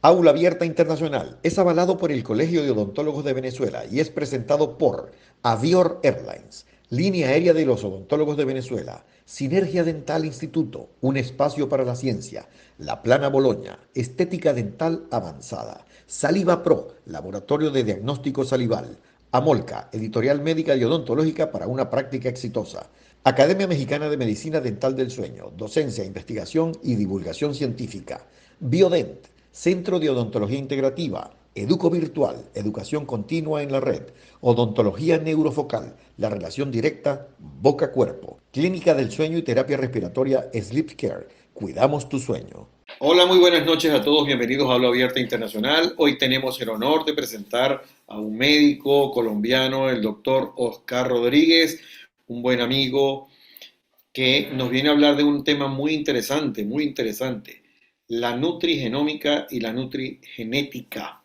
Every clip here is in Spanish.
Aula Abierta Internacional es avalado por el Colegio de Odontólogos de Venezuela y es presentado por Avior Airlines, Línea Aérea de los Odontólogos de Venezuela, Sinergia Dental Instituto, un espacio para la ciencia, La Plana Boloña, Estética Dental Avanzada, Saliva Pro, Laboratorio de Diagnóstico Salival, Amolca, Editorial Médica y Odontológica para una práctica exitosa, Academia Mexicana de Medicina Dental del Sueño, Docencia, Investigación y Divulgación Científica, Biodent, Centro de Odontología Integrativa, Educo Virtual, Educación Continua en la Red, Odontología Neurofocal, la relación directa boca-cuerpo, Clínica del Sueño y Terapia Respiratoria Sleep Care. Cuidamos tu sueño. Hola, muy buenas noches a todos. Bienvenidos a Habla Abierta Internacional. Hoy tenemos el honor de presentar a un médico colombiano, el doctor Oscar Rodríguez, un buen amigo que nos viene a hablar de un tema muy interesante, la nutrigenómica y la nutrigenética,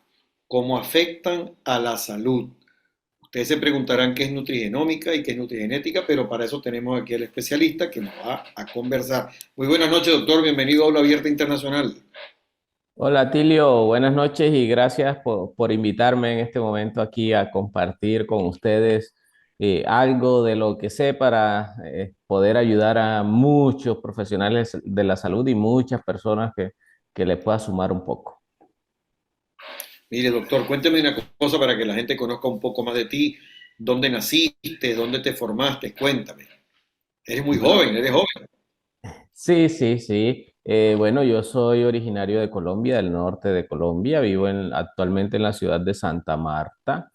cómo afectan a la salud. Ustedes se preguntarán qué es nutrigenómica y qué es nutrigenética, pero para eso tenemos aquí al especialista que nos va a conversar. Muy buenas noches, doctor. Bienvenido a Aula Abierta Internacional. Hola Tilio, buenas noches y gracias por invitarme en este momento aquí a compartir con ustedes algo de lo que sé para poder ayudar a muchos profesionales de la salud y muchas personas que les pueda sumar un poco. Mire, doctor, cuénteme una cosa para que la gente conozca un poco más de ti. ¿Dónde naciste? ¿Dónde te formaste? Cuéntame. Eres muy Bueno, joven, eres joven. sí, sí, sí. Bueno, yo soy originario de Colombia, del norte de Colombia, vivo actualmente en la ciudad de Santa Marta.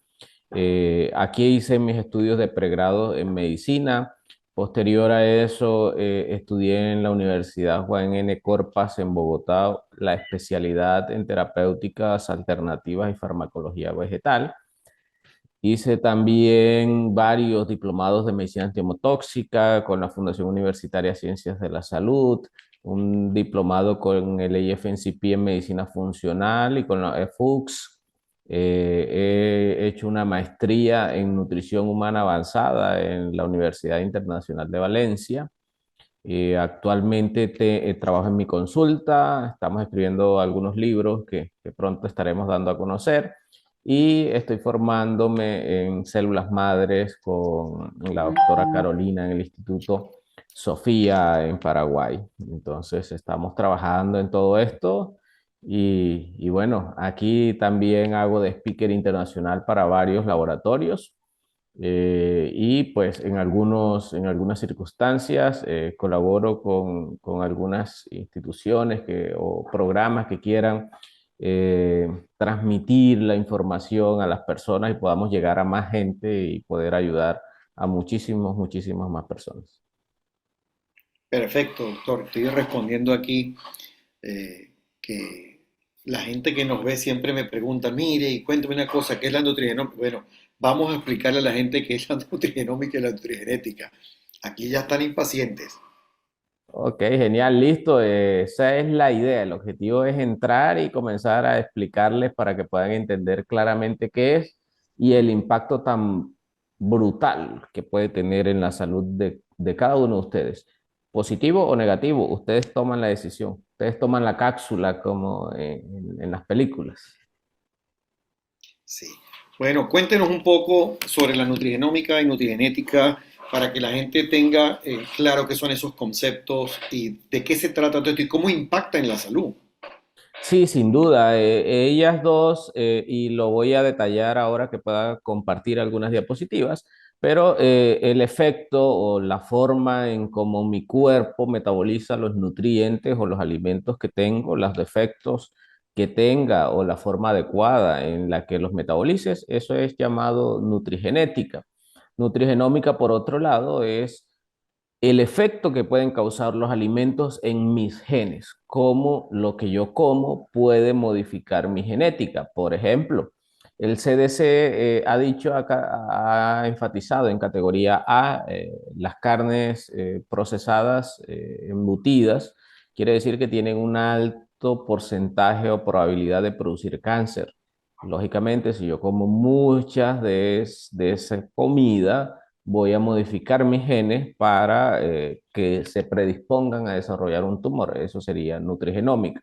Aquí hice mis estudios de pregrado en medicina. Posterior a eso, estudié en la Universidad Juan N. Corpas en Bogotá la especialidad en terapéuticas alternativas y farmacología vegetal. Hice también varios diplomados de medicina antiemotóxica con la Fundación Universitaria Ciencias de la Salud, un diplomado con el IFNCP en medicina funcional y con la EFUX. He hecho una maestría en nutrición humana avanzada en la Universidad Internacional de Valencia. Actualmente trabajo en mi consulta, estamos escribiendo algunos libros que pronto estaremos dando a conocer y estoy formándome en células madres con la doctora Carolina en el Instituto Sofía en Paraguay. Entonces estamos trabajando en todo esto y bueno, aquí también hago de speaker internacional para varios laboratorios. Y pues en algunas circunstancias colaboro con algunas instituciones o programas que quieran transmitir la información a las personas y podamos llegar a más gente y poder ayudar a muchísimas más personas. Perfecto, doctor. Estoy respondiendo aquí que la gente que nos ve siempre me pregunta, mire, y cuéntame una cosa, ¿qué es la nutrigenómica? Bueno, vamos a explicarle a la gente qué es la nutrigenómica y la nutrigenética. Aquí ya están impacientes. Ok, genial, listo. Esa es la idea. El objetivo es entrar y comenzar a explicarles para que puedan entender claramente qué es y el impacto tan brutal que puede tener en la salud de cada uno de ustedes. Positivo o negativo, ustedes toman la decisión. Ustedes toman la cápsula como en las películas. Sí. Bueno, cuéntenos un poco sobre la nutrigenómica y nutrigenética para que la gente tenga claro qué son esos conceptos y de qué se trata todo esto y cómo impacta en la salud. Sí, sin duda. Ellas dos, y lo voy a detallar ahora que pueda compartir algunas diapositivas, pero el efecto o la forma en cómo mi cuerpo metaboliza los nutrientes o los alimentos que tengo, los defectos que tenga o la forma adecuada en la que los metabolices, eso es llamado nutrigenética. Nutrigenómica, por otro lado, es el efecto que pueden causar los alimentos en mis genes, cómo lo que yo como puede modificar mi genética. Por ejemplo, el CDC ha dicho acá, ha enfatizado en categoría A las carnes procesadas, embutidas, quiere decir que tienen un alto porcentaje o probabilidad de producir cáncer. Lógicamente, si yo como muchas de esa comida, voy a modificar mis genes para que se predispongan a desarrollar un tumor. Eso sería nutrigenómica.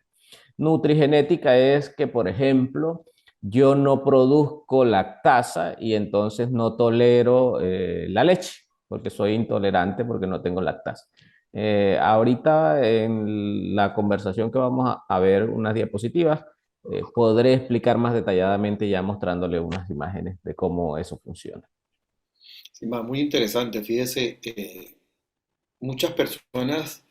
Nutrigenética es que, por ejemplo, yo no produzco lactasa y entonces no tolero la leche, porque soy intolerante porque no tengo lactasa. Ahorita en la conversación que vamos a ver unas diapositivas, podré explicar más detalladamente ya mostrándole unas imágenes de cómo eso funciona. Sí, muy interesante. Fíjese, muchas personas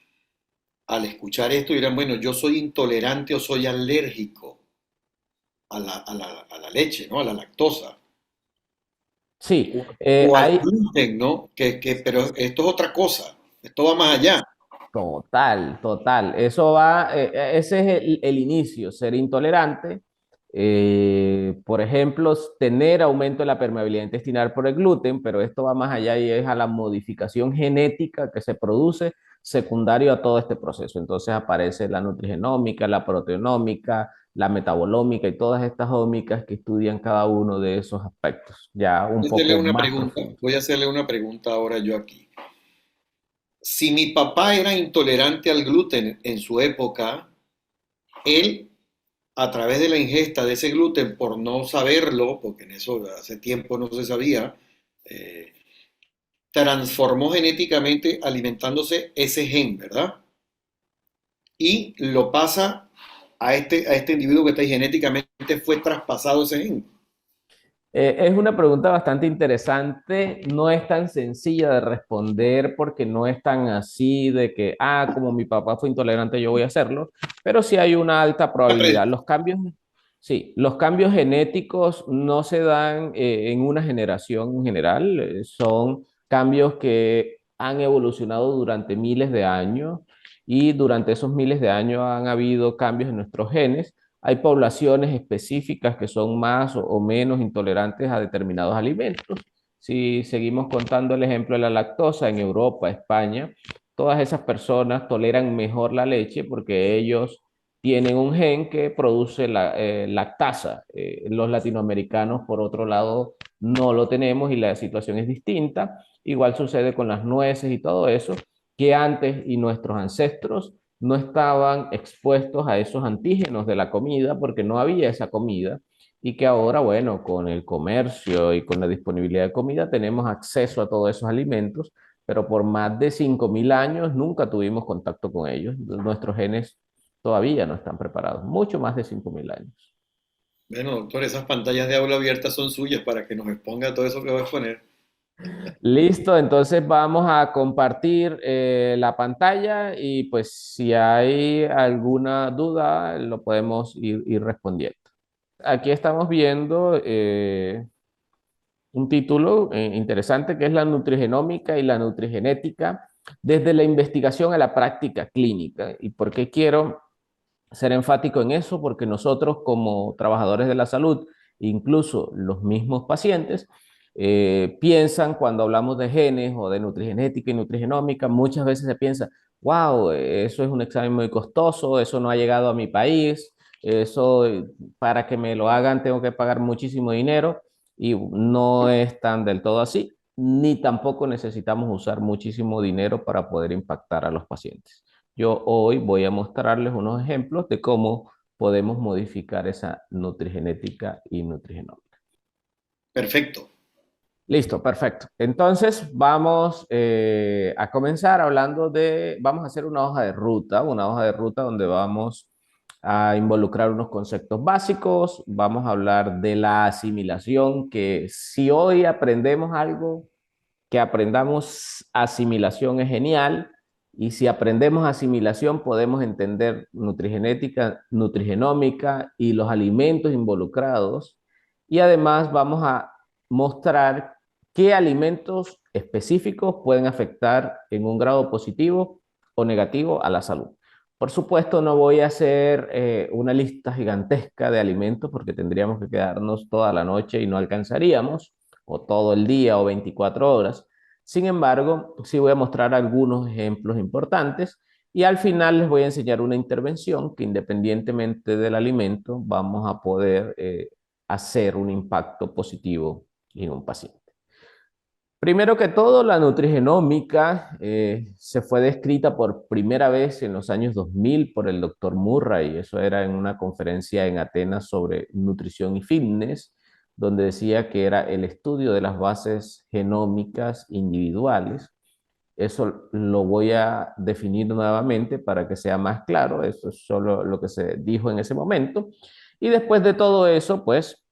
al escuchar esto dirán, bueno, yo soy intolerante o soy alérgico a la leche, ¿no? A la lactosa. Sí, O al hay gluten, ¿no? Pero esto es otra cosa. Esto va más allá. total, total. Eso va, ese es el inicio, ser intolerante. Por ejemplo, tener aumento de la permeabilidad intestinal por el gluten, pero esto va más allá y es a la modificación genética que se produce secundario a todo este proceso. Entonces aparece la nutrigenómica, la proteonómica, la metabolómica y todas estas ómicas que estudian cada uno de esos aspectos, ya un poco más profundo. Voy a hacerle una pregunta ahora yo aquí. Si mi papá era intolerante al gluten en su época, él, a través de la ingesta de ese gluten, por no saberlo, porque en eso hace tiempo no se sabía, eh, transformó genéticamente alimentándose ese gen, ¿verdad? Y lo pasa a este individuo que está ahí genéticamente fue traspasado ese gen. Es una pregunta bastante interesante, no es tan sencilla de responder porque no es tan así de que, como mi papá fue intolerante, yo voy a hacerlo, pero sí hay una alta probabilidad. Los cambios, sí, los cambios genéticos no se dan en una generación en general, son cambios que han evolucionado durante miles de años y durante esos miles de años han habido cambios en nuestros genes. Hay poblaciones específicas que son más o menos intolerantes a determinados alimentos. Si seguimos contando el ejemplo de la lactosa en Europa, España, todas esas personas toleran mejor la leche porque ellos tienen un gen que produce lactasa. Los latinoamericanos, por otro lado, no lo tenemos y la situación es distinta. Igual sucede con las nueces y todo eso, que antes y nuestros ancestros no estaban expuestos a esos antígenos de la comida porque no había esa comida y que ahora, bueno, con el comercio y con la disponibilidad de comida tenemos acceso a todos esos alimentos, pero por más de 5.000 años nunca tuvimos contacto con ellos. Nuestros genes todavía no están preparados, mucho más de 5.000 años. Bueno, doctor, esas pantallas de aula abierta son suyas para que nos exponga todo eso que va a exponer. Listo, entonces vamos a compartir la pantalla y pues si hay alguna duda lo podemos ir respondiendo. Aquí estamos viendo un título interesante que es la nutrigenómica y la nutrigenética desde la investigación a la práctica clínica. ¿Y por qué quiero ser enfático en eso? Porque nosotros como trabajadores de la salud, incluso los mismos pacientes, piensan cuando hablamos de genes o de nutrigenética y nutrigenómica, muchas veces se piensa, wow, eso es un examen muy costoso, eso no ha llegado a mi país, eso para que me lo hagan tengo que pagar muchísimo dinero y no es tan del todo así, ni tampoco necesitamos usar muchísimo dinero para poder impactar a los pacientes. Yo hoy voy a mostrarles unos ejemplos de cómo podemos modificar esa nutrigenética y nutrigenómica. Perfecto. Listo, perfecto. Entonces vamos a comenzar hablando vamos a hacer una hoja de ruta donde vamos a involucrar unos conceptos básicos, vamos a hablar de la asimilación, que si hoy aprendemos algo, que aprendamos asimilación es genial. Y si aprendemos asimilación, podemos entender nutrigenética, nutrigenómica y los alimentos involucrados. Y además vamos a mostrar qué alimentos específicos pueden afectar en un grado positivo o negativo a la salud. Por supuesto, no voy a hacer una lista gigantesca de alimentos porque tendríamos que quedarnos toda la noche y no alcanzaríamos, o todo el día o 24 horas. Sin embargo, sí voy a mostrar algunos ejemplos importantes y al final les voy a enseñar una intervención que independientemente del alimento vamos a poder hacer un impacto positivo en un paciente. Primero que todo, la nutrigenómica se fue descrita por primera vez en los años 2000 por el doctor Murray. Eso era en una conferencia en Atenas sobre nutrición y fitness, donde decía que era el estudio de las bases genómicas individuales. Eso lo voy a definir nuevamente para que sea más claro. Eso es solo lo que se dijo en ese momento. Y después de todo eso, pues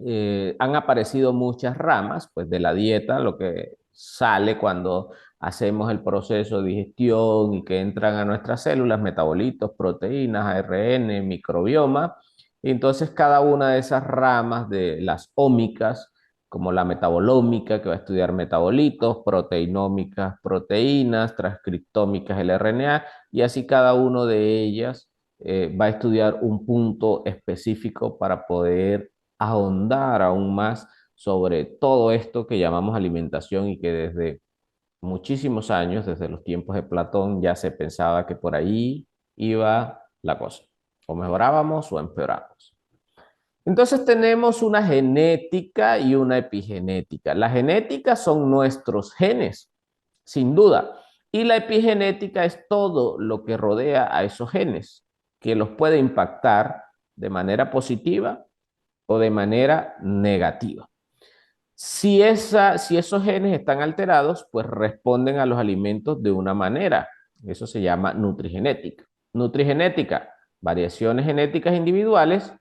han aparecido muchas ramas, pues de la dieta, lo que sale cuando hacemos el proceso de digestión y que entran a nuestras células, metabolitos, proteínas, ARN, microbioma. Y entonces cada una de esas ramas de las ómicas, como la metabolómica, que va a estudiar metabolitos, proteinómicas, proteínas, transcriptómicas, el RNA, y así cada una de ellas va a estudiar un punto específico para poder ahondar aún más sobre todo esto que llamamos alimentación y que desde muchísimos años, desde los tiempos de Platón, ya se pensaba que por ahí iba la cosa. O mejorábamos o empeorábamos. Entonces tenemos una genética y una epigenética. La genética son nuestros genes, sin duda. Y la epigenética es todo lo que rodea a esos genes, que los puede impactar de manera positiva o de manera negativa. Si esos genes están alterados, pues responden a los alimentos de una manera. Eso se llama nutrigenética. Nutrigenética, variaciones genéticas individuales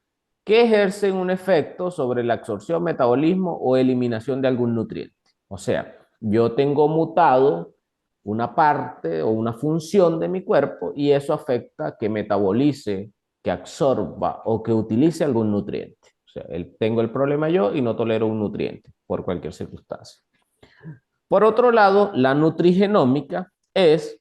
que ejercen un efecto sobre la absorción, metabolismo o eliminación de algún nutriente. O sea, yo tengo mutado una parte o una función de mi cuerpo y eso afecta que metabolice, que absorba o que utilice algún nutriente. O sea, tengo el problema yo y no tolero un nutriente por cualquier circunstancia. Por otro lado, la nutrigenómica es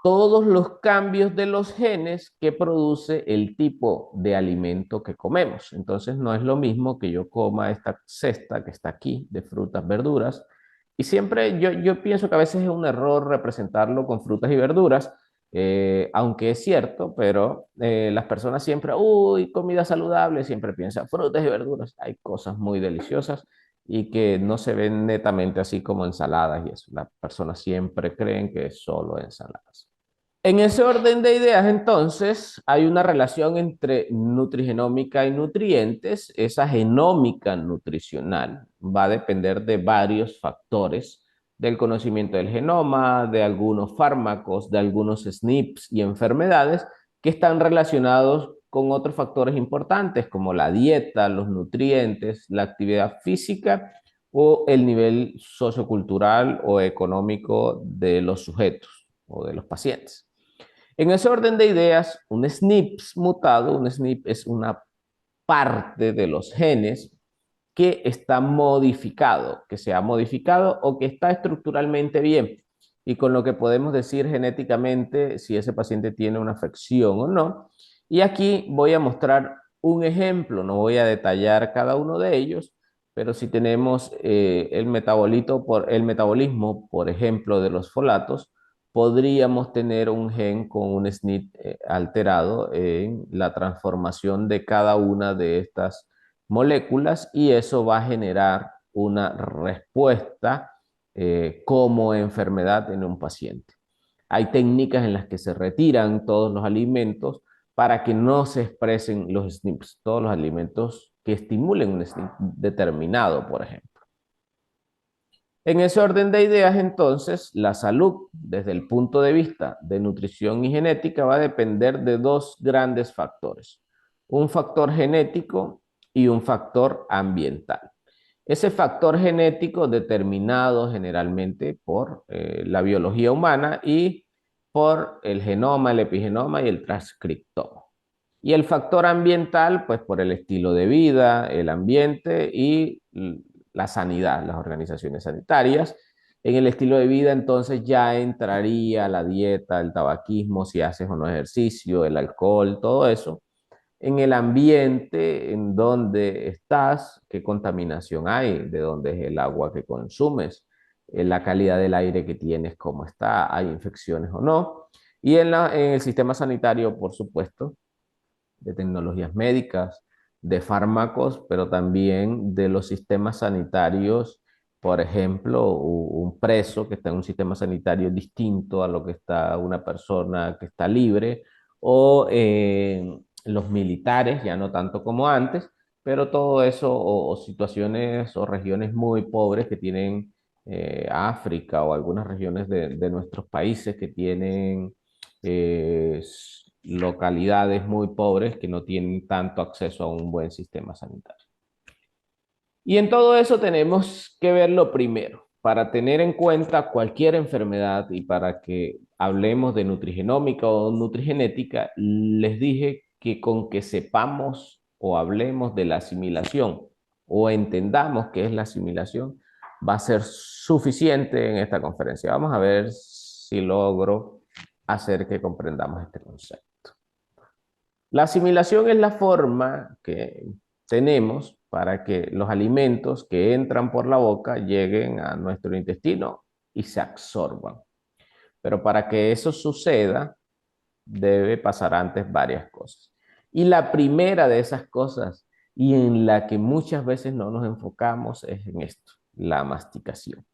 todos los cambios de los genes que produce el tipo de alimento que comemos. Entonces no es lo mismo que yo coma esta cesta que está aquí de frutas, verduras. Y siempre yo pienso que a veces es un error representarlo con frutas y verduras, aunque es cierto, pero las personas siempre, uy, comida saludable, siempre piensan frutas y verduras. Hay cosas muy deliciosas y que no se ven netamente así como ensaladas y eso. Las personas siempre creen que es solo ensaladas. En ese orden de ideas, entonces, hay una relación entre nutrigenómica y nutrientes. Esa genómica nutricional va a depender de varios factores, del conocimiento del genoma, de algunos fármacos, de algunos SNPs y enfermedades que están relacionados con otros factores importantes como la dieta, los nutrientes, la actividad física o el nivel sociocultural o económico de los sujetos o de los pacientes. En ese orden de ideas, un SNP mutado, un SNP es una parte de los genes que está modificado, que se ha modificado o que está estructuralmente bien. Y con lo que podemos decir genéticamente si ese paciente tiene una afección o no. Y aquí voy a mostrar un ejemplo, no voy a detallar cada uno de ellos, pero si tenemos el metabolismo, por ejemplo, de los folatos, podríamos tener un gen con un SNP alterado en la transformación de cada una de estas moléculas y eso va a generar una respuesta como enfermedad en un paciente. Hay técnicas en las que se retiran todos los alimentos para que no se expresen los SNPs, todos los alimentos que estimulen un SNP determinado, por ejemplo. En ese orden de ideas, entonces, la salud desde el punto de vista de nutrición y genética va a depender de dos grandes factores, un factor genético y un factor ambiental. Ese factor genético determinado generalmente por la biología humana y por el genoma, el epigenoma y el transcriptoma. Y el factor ambiental, pues por el estilo de vida, el ambiente y la sanidad, las organizaciones sanitarias. En el estilo de vida, entonces ya entraría la dieta, el tabaquismo, si haces o no ejercicio, el alcohol, todo eso. En el ambiente en donde estás, qué contaminación hay, de dónde es el agua que consumes, la calidad del aire que tienes, cómo está, hay infecciones o no. Y en el sistema sanitario, por supuesto, de tecnologías médicas, de fármacos, pero también de los sistemas sanitarios Por ejemplo, un preso que está en un sistema sanitario distinto a lo que está una persona que está libre, o los militares, ya no tanto como antes, pero todo eso, o situaciones o regiones muy pobres que tienen África o algunas regiones de nuestros países que tienen localidades muy pobres que no tienen tanto acceso a un buen sistema sanitario. Y en todo eso tenemos que ver lo primero. Para tener en cuenta cualquier enfermedad y para que hablemos de nutrigenómica o nutrigenética, les dije que con que sepamos o hablemos de la asimilación o entendamos qué es la asimilación, va a ser suficiente en esta conferencia. Vamos a ver si logro hacer que comprendamos este concepto. La asimilación es la forma que tenemos para que los alimentos que entran por la boca lleguen a nuestro intestino y se absorban. Pero para que eso suceda, debe pasar antes varias cosas. Y la primera de esas cosas, y en la que muchas veces no nos enfocamos, es en esto, la masticación.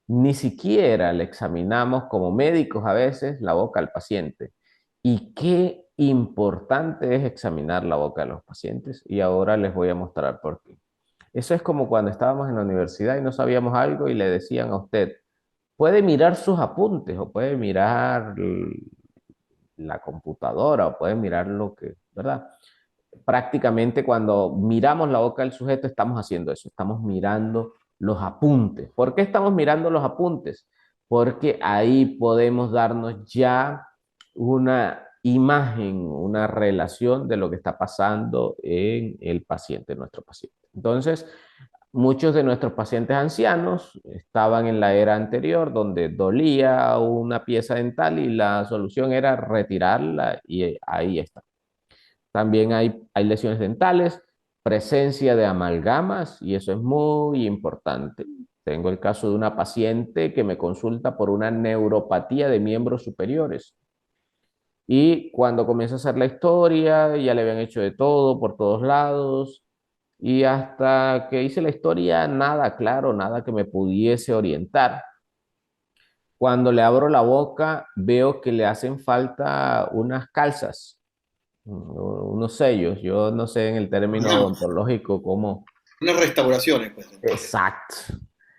Ni siquiera le examinamos como médicos a veces la boca al paciente. Y qué importante es examinar la boca de los pacientes. Y ahora les voy a mostrar por qué. Eso es como cuando estábamos en la universidad y no sabíamos algo y le decían a usted, puede mirar sus apuntes o puede mirar la computadora o puede mirar lo que, ¿verdad? Prácticamente cuando miramos la boca del sujeto estamos haciendo eso, estamos mirando los apuntes. ¿Por qué estamos mirando los apuntes? Porque ahí podemos darnos ya una imagen, una relación de lo que está pasando en el paciente, nuestro paciente. Entonces, muchos de nuestros pacientes ancianos estaban en la era anterior donde dolía una pieza dental y la solución era retirarla y ahí está. También hay lesiones dentales, presencia de amalgamas y eso es muy importante. Tengo el caso de una paciente que me consulta por una neuropatía de miembros superiores. Y cuando comienza a hacer la historia, ya le habían hecho de todo por todos lados. Y hasta que hice la historia, nada claro, nada que me pudiese orientar. Cuando le abro la boca, veo que le hacen falta unas calzas, unos sellos. Yo no sé en el término Ajá. odontológico cómo. Unas restauraciones, pues, entonces. Exacto.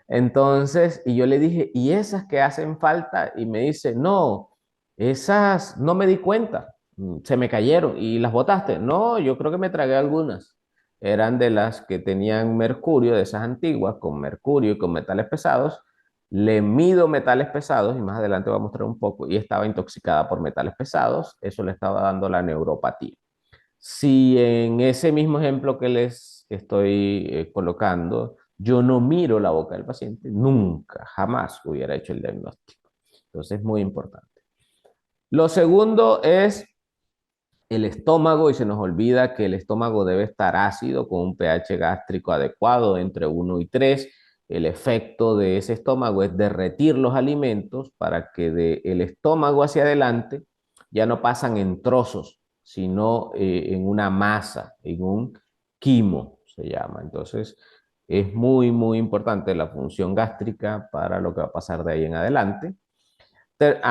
Entonces, y yo le dije, ¿y esas que hacen falta? Y me dice, no, esas no me di cuenta, se me cayeron y las botaste. No, yo creo que me tragué algunas. Eran de las que tenían mercurio, de esas antiguas, con mercurio y con metales pesados. Le mido metales pesados y más adelante voy a mostrar un poco. Y estaba intoxicada por metales pesados. Eso le estaba dando la neuropatía. Si en ese mismo ejemplo que les estoy colocando, yo no miro la boca del paciente, nunca, jamás hubiera hecho el diagnóstico. Entonces es muy importante. Lo segundo es el estómago y se nos olvida que el estómago debe estar ácido con un pH gástrico adecuado entre 1 y 3. El efecto de ese estómago es derretir los alimentos para que del estómago hacia adelante ya no pasan en trozos, sino en una masa, en un quimo se llama. Entonces es muy, muy importante la función gástrica para lo que va a pasar de ahí en adelante.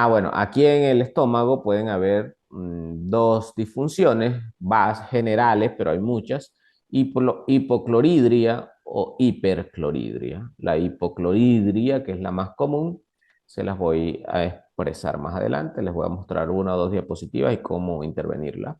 Bueno, aquí en el estómago pueden haber dos disfunciones más generales, pero hay muchas, hipocloridria o hipercloridria. La hipocloridria, que es la más común, se las voy a expresar más adelante. Les voy a mostrar una o dos diapositivas y cómo intervenirla.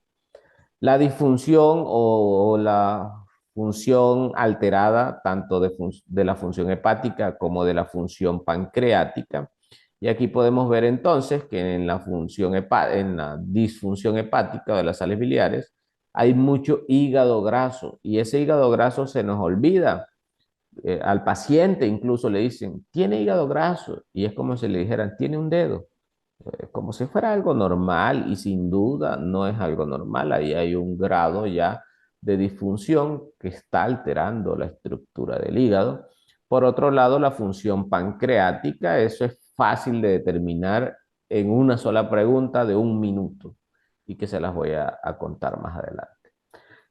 La disfunción o la función alterada tanto de la función hepática como de la función pancreática. Y aquí podemos ver entonces que en en la disfunción hepática de las sales biliares hay mucho hígado graso y ese hígado graso se nos olvida. Al paciente incluso le dicen, tiene hígado graso y es como si le dijeran, tiene un dedo, como si fuera algo normal y sin duda no es algo normal. Ahí hay un grado ya de disfunción que está alterando la estructura del hígado. Por otro lado, la función pancreática, eso es fácil de determinar en una sola pregunta de 1 minuto y que se las voy a contar más adelante.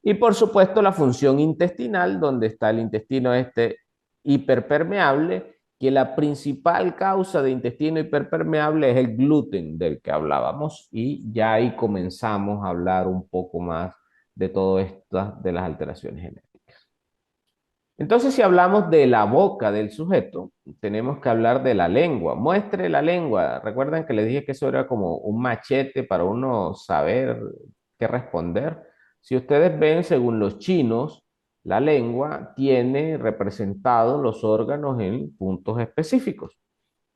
Y por supuesto la función intestinal, donde está el intestino este hiperpermeable, que la principal causa de intestino hiperpermeable es el gluten del que hablábamos, y ya ahí comenzamos a hablar un poco más de todo esto, de las alteraciones genéticas. Entonces, si hablamos de la boca del sujeto, tenemos que hablar de la lengua. Muestre la lengua. Recuerden que les dije que eso era como un machete para uno saber qué responder. Si ustedes ven, según los chinos, la lengua tiene representados los órganos en puntos específicos.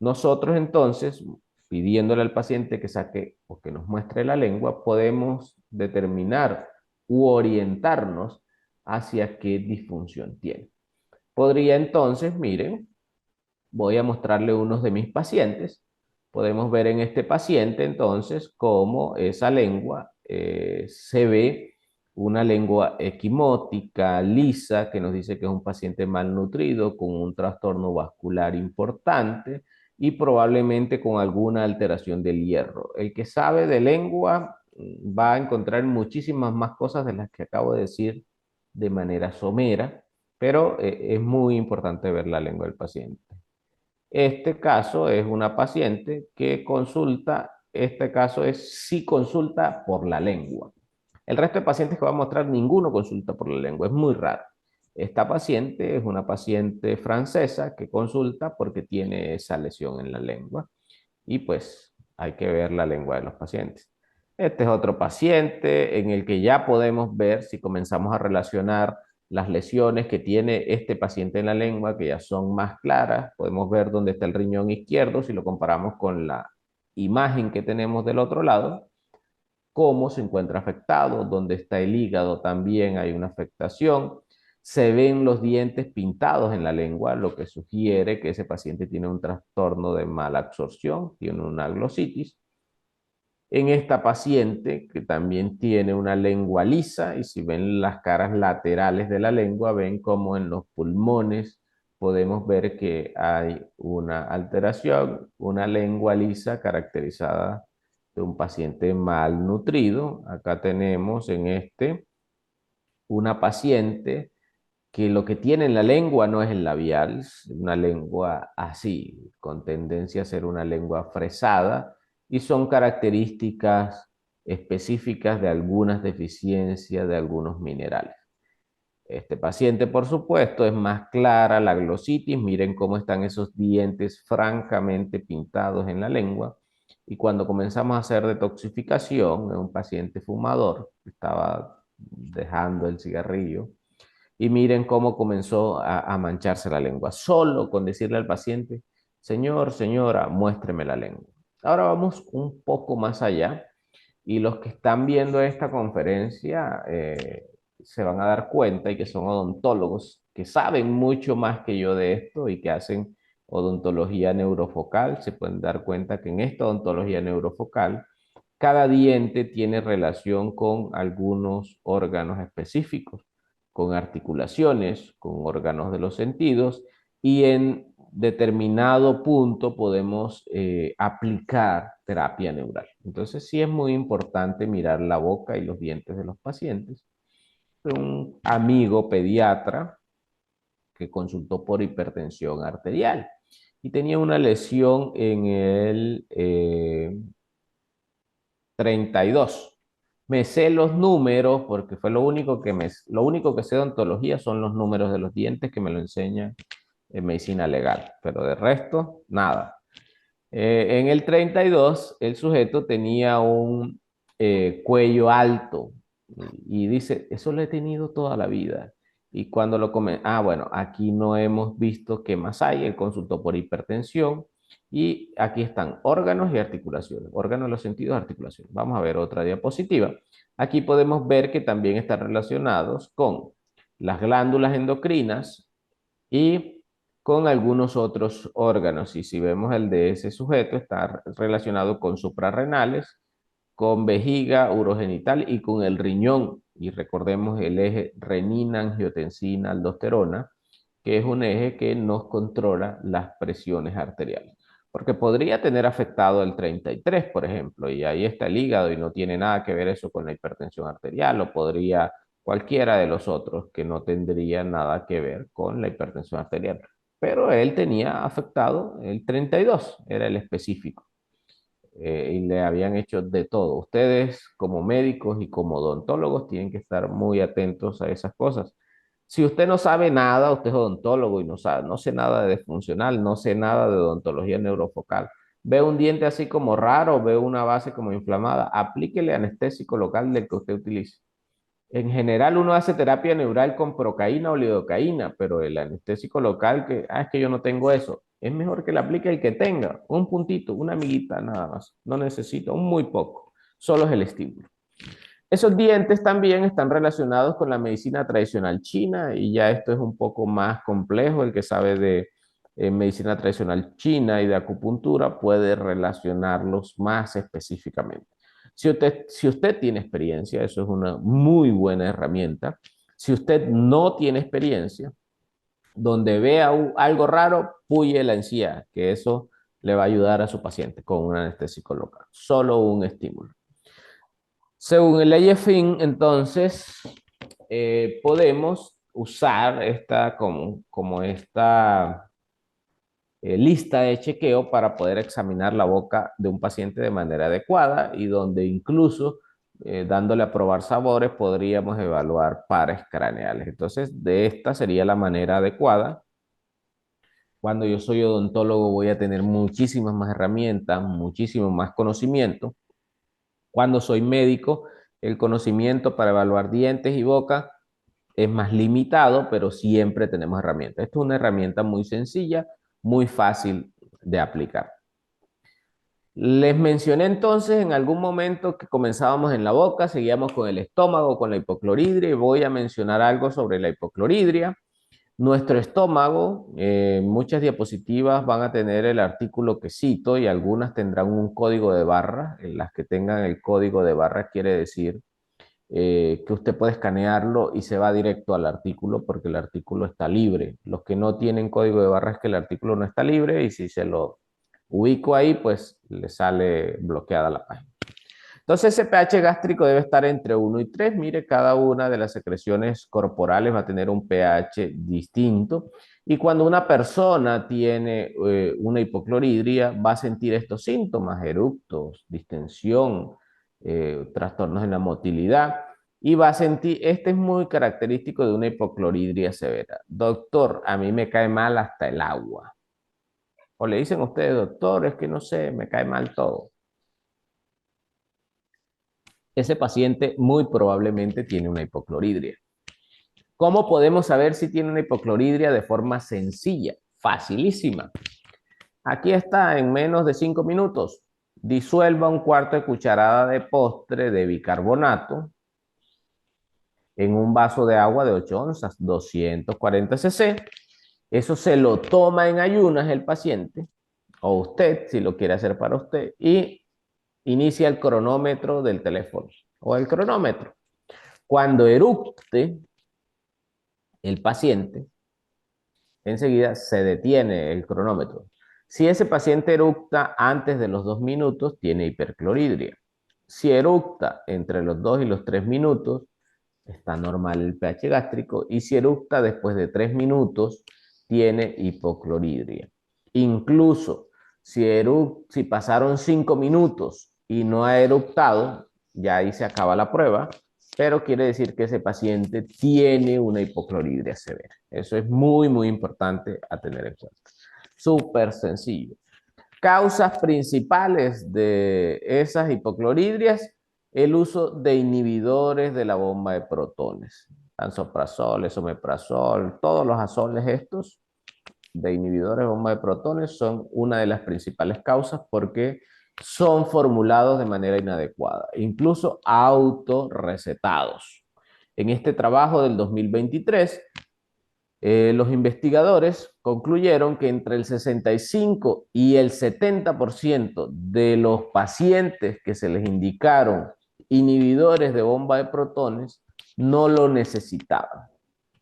Nosotros entonces, pidiéndole al paciente que saque o que nos muestre la lengua, podemos determinar u orientarnos hacia qué disfunción tiene. Podría entonces, miren, voy a mostrarle unos de mis pacientes. Podemos ver en este paciente entonces cómo esa lengua se ve una lengua equimótica, lisa, que nos dice que es un paciente malnutrido con un trastorno vascular importante y probablemente con alguna alteración del hierro. El que sabe de lengua va a encontrar muchísimas más cosas de las que acabo de decir de manera somera, pero es muy importante ver la lengua del paciente. Este caso es una paciente que consulta, este caso es sí consulta por la lengua. El resto de pacientes que va a mostrar, ninguno consulta por la lengua, es muy raro. Esta paciente es una paciente francesa que consulta porque tiene esa lesión en la lengua y pues hay que ver la lengua de los pacientes. Este es otro paciente en el que ya podemos ver, si comenzamos a relacionar las lesiones que tiene este paciente en la lengua, que ya son más claras. Podemos ver dónde está el riñón izquierdo, si lo comparamos con la imagen que tenemos del otro lado, cómo se encuentra afectado, dónde está el hígado también hay una afectación. Se ven los dientes pintados en la lengua, lo que sugiere que ese paciente tiene un trastorno de mala absorción, tiene una glositis. En esta paciente, que también tiene una lengua lisa, y si ven las caras laterales de la lengua, ven como en los pulmones podemos ver que hay una alteración, una lengua lisa caracterizada de un paciente malnutrido. Acá tenemos en este una paciente que lo que tiene en la lengua no es el labial, es una lengua así, con tendencia a ser una lengua fresada, y son características específicas de algunas deficiencias de algunos minerales. Este paciente, por supuesto, es más clara la glositis. Miren cómo están esos dientes francamente pintados en la lengua. Y cuando comenzamos a hacer detoxificación, en un paciente fumador, que estaba dejando el cigarrillo, y miren cómo comenzó a mancharse la lengua. Solo con decirle al paciente, señor, señora, muéstreme la lengua. Ahora vamos un poco más allá, y los que están viendo esta conferencia se van a dar cuenta, y que son odontólogos, que saben mucho más que yo de esto y que hacen odontología neurofocal, se pueden dar cuenta que en esta odontología neurofocal, cada diente tiene relación con algunos órganos específicos, con articulaciones, con órganos de los sentidos, y en determinado punto podemos aplicar terapia neural. Entonces sí es muy importante mirar la boca y los dientes de los pacientes. Un amigo pediatra que consultó por hipertensión arterial y tenía una lesión en el 32. Me sé los números porque fue lo único que sé de odontología son los números de los dientes, que me lo enseña en medicina legal, pero de resto, nada. En el 32, el sujeto tenía un cuello alto y dice, eso lo he tenido toda la vida. Y cuando lo come, bueno, aquí no hemos visto qué más hay. Él consultó por hipertensión y aquí están órganos y articulaciones, órganos de los sentidos, articulaciones. Vamos a ver otra diapositiva. Aquí podemos ver que también están relacionados con las glándulas endocrinas y con algunos otros órganos. Y si vemos el de ese sujeto, está relacionado con suprarrenales, con vejiga, urogenital y con el riñón. Y recordemos el eje renina, angiotensina, aldosterona, que es un eje que nos controla las presiones arteriales. Porque podría tener afectado el 33, por ejemplo, y ahí está el hígado y no tiene nada que ver eso con la hipertensión arterial, o podría cualquiera de los otros que no tendría nada que ver con la hipertensión arterial. pero él tenía afectado el 32, era el específico. Y le habían hecho de todo. Ustedes como médicos y como odontólogos tienen que estar muy atentos a esas cosas. Si usted no sabe nada, usted es odontólogo y no sabe, no sé nada de funcional, no sé nada de odontología neurofocal. Ve un diente así como raro, ve una base como inflamada, aplíquele anestésico local del que usted utilice. En general uno hace terapia neural con procaína o lidocaína, pero el anestésico local es que yo no tengo eso. Es mejor que le aplique el que tenga, un puntito, una amiguita nada más. No necesito, un muy poco. Solo es el estímulo. Esos dientes también están relacionados con la medicina tradicional china y ya esto es un poco más complejo. El que sabe de medicina tradicional china y de acupuntura puede relacionarlos más específicamente. Si usted tiene experiencia, eso es una muy buena herramienta. Si usted no tiene experiencia, donde vea algo raro, puye la encía, que eso le va a ayudar a su paciente con un anestésico local. Solo un estímulo. Según el IFIN, entonces, podemos usar esta como esta lista de chequeo para poder examinar la boca de un paciente de manera adecuada y donde incluso dándole a probar sabores podríamos evaluar pares craneales. Entonces, de esta sería la manera adecuada. Cuando yo soy odontólogo voy a tener muchísimas más herramientas, muchísimo más conocimiento. Cuando soy médico, el conocimiento para evaluar dientes y boca es más limitado, pero siempre tenemos herramientas. Esto es una herramienta muy sencilla, muy fácil de aplicar. Les mencioné entonces en algún momento que comenzábamos en la boca, seguíamos con el estómago, con la hipocloridria, y voy a mencionar algo sobre la hipocloridria. Nuestro estómago, muchas diapositivas van a tener el artículo que cito y algunas tendrán un código de barra. En las que tengan el código de barra quiere decir que usted puede escanearlo y se va directo al artículo porque el artículo está libre. Los que no tienen código de barra es que el artículo no está libre y si se lo ubico ahí, pues le sale bloqueada la página. Entonces ese pH gástrico debe estar entre 1 y 3. Mire, cada una de las secreciones corporales va a tener un pH distinto. Y cuando una persona tiene una hipocloridria, va a sentir estos síntomas, eructos, distensión, trastornos en la motilidad. Y va a sentir, este es muy característico de una hipocloridria severa. Doctor, a mí me cae mal hasta el agua. O le dicen a ustedes, doctor, es que no sé, me cae mal todo. Ese paciente muy probablemente tiene una hipocloridria. ¿Cómo podemos saber si tiene una hipocloridria de forma sencilla? Facilísima. Aquí está en menos de 5 minutos. Disuelva un cuarto de cucharada de postre de bicarbonato en un vaso de agua de 8 onzas, 240 cc. Eso se lo toma en ayunas el paciente, o usted, si lo quiere hacer para usted, y inicia el cronómetro del teléfono o el cronómetro. Cuando eructe el paciente, enseguida se detiene el cronómetro. Si ese paciente eructa antes de los 2 minutos, tiene hipercloridria. Si eructa entre los 2 y los 3 minutos, está normal el pH gástrico. Y si eructa después de 3 minutos, tiene hipocloridria. Incluso si pasaron 5 minutos y no ha eructado, ya ahí se acaba la prueba, pero quiere decir que ese paciente tiene una hipocloridria severa. Eso es muy, muy importante a tener en cuenta. Súper sencillo. Causas principales de esas hipocloridrias, el uso de inhibidores de la bomba de protones. Lansoprazol, esomeprazol, todos los azoles estos de inhibidores de bomba de protones son una de las principales causas porque son formulados de manera inadecuada, incluso autorrecetados. En este trabajo del 2023, los investigadores concluyeron que entre el 65 y el 70% de los pacientes que se les indicaron inhibidores de bomba de protones no lo necesitaban,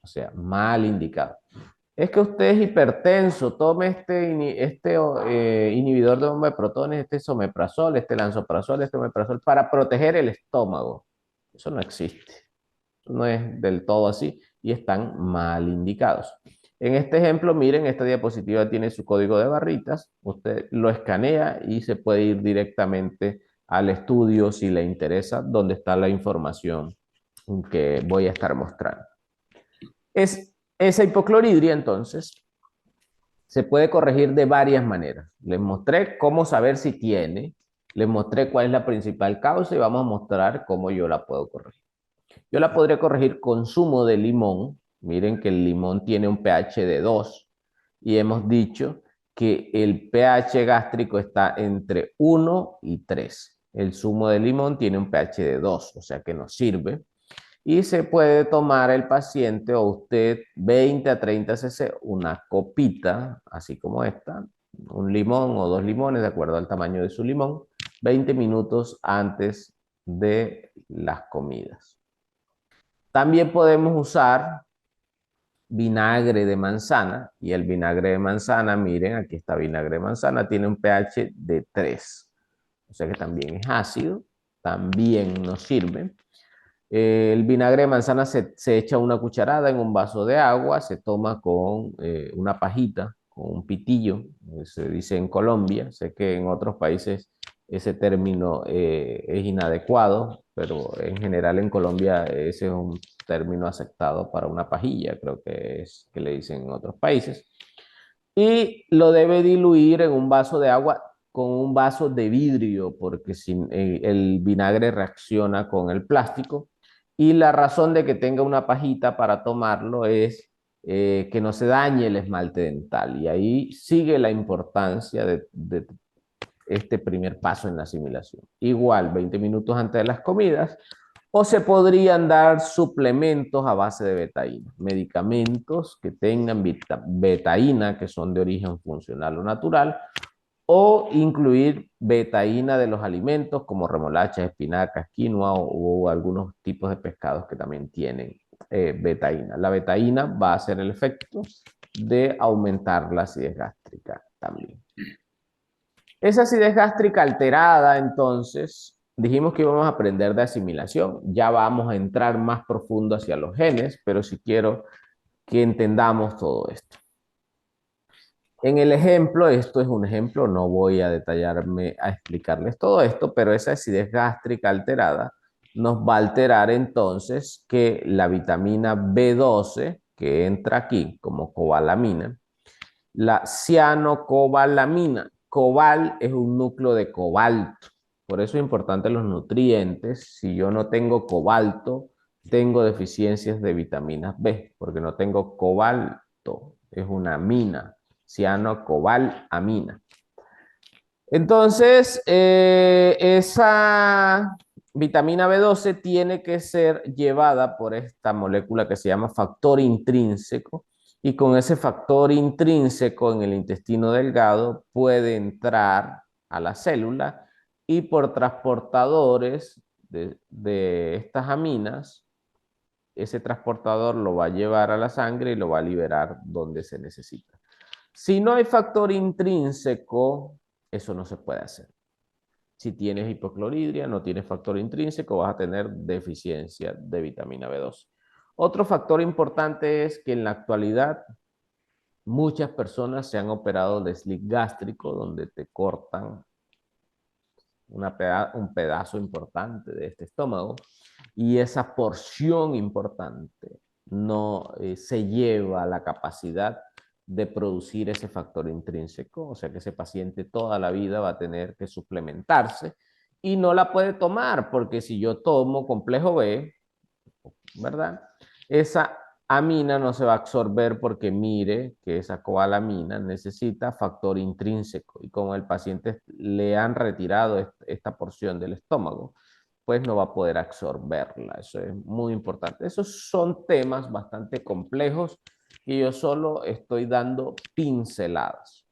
o sea, mal indicado. Es que usted es hipertenso, tome este inhibidor de bomba de protones, este someprazol, este lansoprazol, este omeprazol, para proteger el estómago. Eso no existe. No es del todo así y están mal indicados. En este ejemplo, miren, esta diapositiva tiene su código de barritas. Usted lo escanea y se puede ir directamente al estudio si le interesa, donde está la información que voy a estar mostrando. Esa hipocloridria, entonces, se puede corregir de varias maneras. Les mostré cómo saber si tiene, les mostré cuál es la principal causa y vamos a mostrar cómo yo la puedo corregir. Yo la podría corregir con zumo de limón. Miren que el limón tiene un pH de 2 y hemos dicho que el pH gástrico está entre 1 y 3. El zumo de limón tiene un pH de 2, o sea que nos sirve. Y se puede tomar el paciente o usted 20 a 30 cc, una copita, así como esta, un limón o 2 limones, de acuerdo al tamaño de su limón, 20 minutos antes de las comidas. También podemos usar vinagre de manzana, y el vinagre de manzana, miren, aquí está vinagre de manzana, tiene un pH de 3, o sea que también es ácido, también nos sirve. El vinagre de manzana se echa una cucharada en un vaso de agua, se toma con una pajita, con un pitillo, se dice en Colombia, sé que en otros países ese término es inadecuado, pero en general en Colombia ese es un término aceptado para una pajilla, creo que es que le dicen en otros países. Y lo debe diluir en un vaso de agua con un vaso de vidrio, porque el vinagre reacciona con el plástico. Y la razón de que tenga una pajita para tomarlo es que no se dañe el esmalte dental. Y ahí sigue la importancia de este primer paso en la asimilación. Igual, 20 minutos antes de las comidas, o se podrían dar suplementos a base de betaína, medicamentos que tengan betaína, que son de origen funcional o natural, o incluir betaína de los alimentos como remolachas, espinacas, quinoa o algunos tipos de pescados que también tienen betaína. La betaína va a hacer el efecto de aumentar la acidez gástrica también. Esa acidez gástrica alterada, entonces, dijimos que íbamos a aprender de asimilación. Ya vamos a entrar más profundo hacia los genes, pero sí quiero que entendamos todo esto. En el ejemplo, esto es un ejemplo, no voy a detallarme a explicarles todo esto, pero esa acidez gástrica alterada nos va a alterar entonces que la vitamina B12, que entra aquí como cobalamina, la cianocobalamina. Cobal es un núcleo de cobalto. Por eso es importante los nutrientes. Si yo no tengo cobalto, tengo deficiencias de vitaminas B, porque no tengo cobalto. Es una amina, cianocobalamina. Entonces, esa vitamina B12 tiene que ser llevada por esta molécula que se llama factor intrínseco, y con ese factor intrínseco en el intestino delgado puede entrar a la célula y por transportadores de estas aminas, ese transportador lo va a llevar a la sangre y lo va a liberar donde se necesita. Si no hay factor intrínseco, eso no se puede hacer. Si tienes hipocloridria, no tienes factor intrínseco, vas a tener deficiencia de vitamina B12. Otro factor importante es que en la actualidad muchas personas se han operado de sleeve gástrico, donde te cortan un pedazo importante de este estómago y esa porción importante no se lleva la capacidad de producir ese factor intrínseco, o sea que ese paciente toda la vida va a tener que suplementarse y no la puede tomar, porque si yo tomo complejo B, ¿verdad? Esa amina no se va a absorber porque mire que esa cobalamina necesita factor intrínseco y como el paciente le han retirado esta porción del estómago, pues no va a poder absorberla. Eso es muy importante. Esos son temas bastante complejos que yo solo estoy dando pinceladas.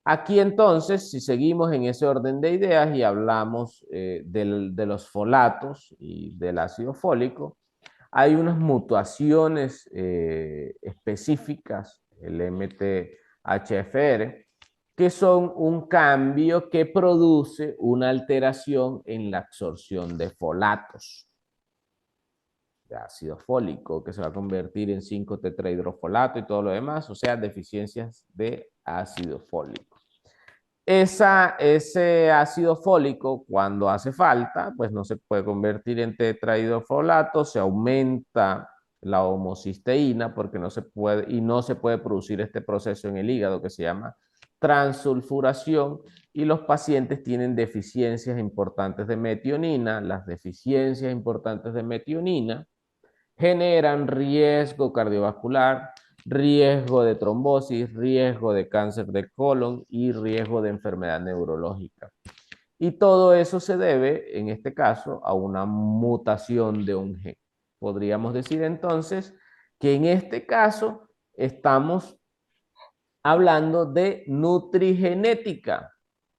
Aquí entonces, si seguimos en ese orden de ideas y hablamos de los folatos y del ácido fólico, hay unas mutaciones específicas, el MTHFR, que son un cambio que produce una alteración en la absorción de folatos. de ácido fólico, que se va a convertir en 5-tetrahidrofolato y todo lo demás, o sea, deficiencias de ácido fólico. Ese ácido fólico, cuando hace falta, pues no se puede convertir en tetrahidrofolato, se aumenta la homocisteína porque no se puede producir este proceso en el hígado que se llama transulfuración, y los pacientes tienen deficiencias importantes de metionina. Las deficiencias importantes de metionina generan riesgo cardiovascular, riesgo de trombosis, riesgo de cáncer de colon y riesgo de enfermedad neurológica. Y todo eso se debe, en este caso, a una mutación de un gen. Podríamos decir entonces que en este caso estamos hablando de nutrigenética,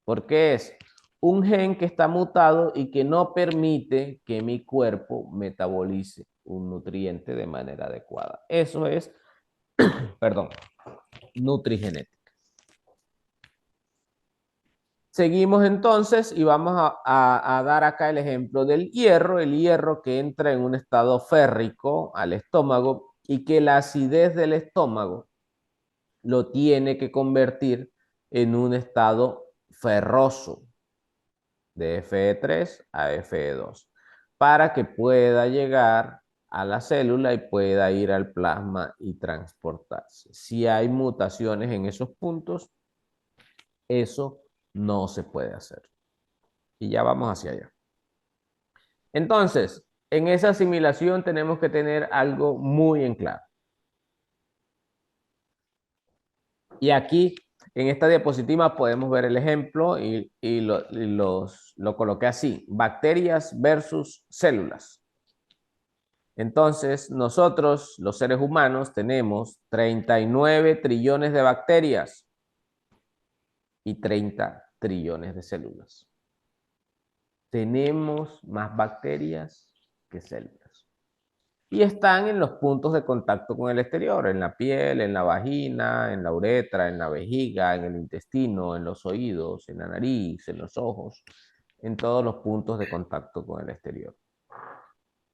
porque es un gen que está mutado y que no permite que mi cuerpo metabolice un nutriente de manera adecuada. Eso es, perdón, nutrigenética. Seguimos entonces y vamos a dar acá el ejemplo del hierro, el hierro que entra en un estado férrico al estómago y que la acidez del estómago lo tiene que convertir en un estado ferroso, de Fe3 a Fe2, para que pueda llegar a la célula y pueda ir al plasma y transportarse. Si hay mutaciones en esos puntos, eso no se puede hacer. Y ya vamos hacia allá. Entonces, en esa asimilación tenemos que tener algo muy en claro. Y aquí, en esta diapositiva, podemos ver el ejemplo y lo coloqué así: bacterias versus células. Entonces, nosotros, los seres humanos, tenemos 39 trillones de bacterias y 30 trillones de células. Tenemos más bacterias que células. Y están en los puntos de contacto con el exterior, en la piel, en la vagina, en la uretra, en la vejiga, en el intestino, en los oídos, en la nariz, en los ojos, en todos los puntos de contacto con el exterior.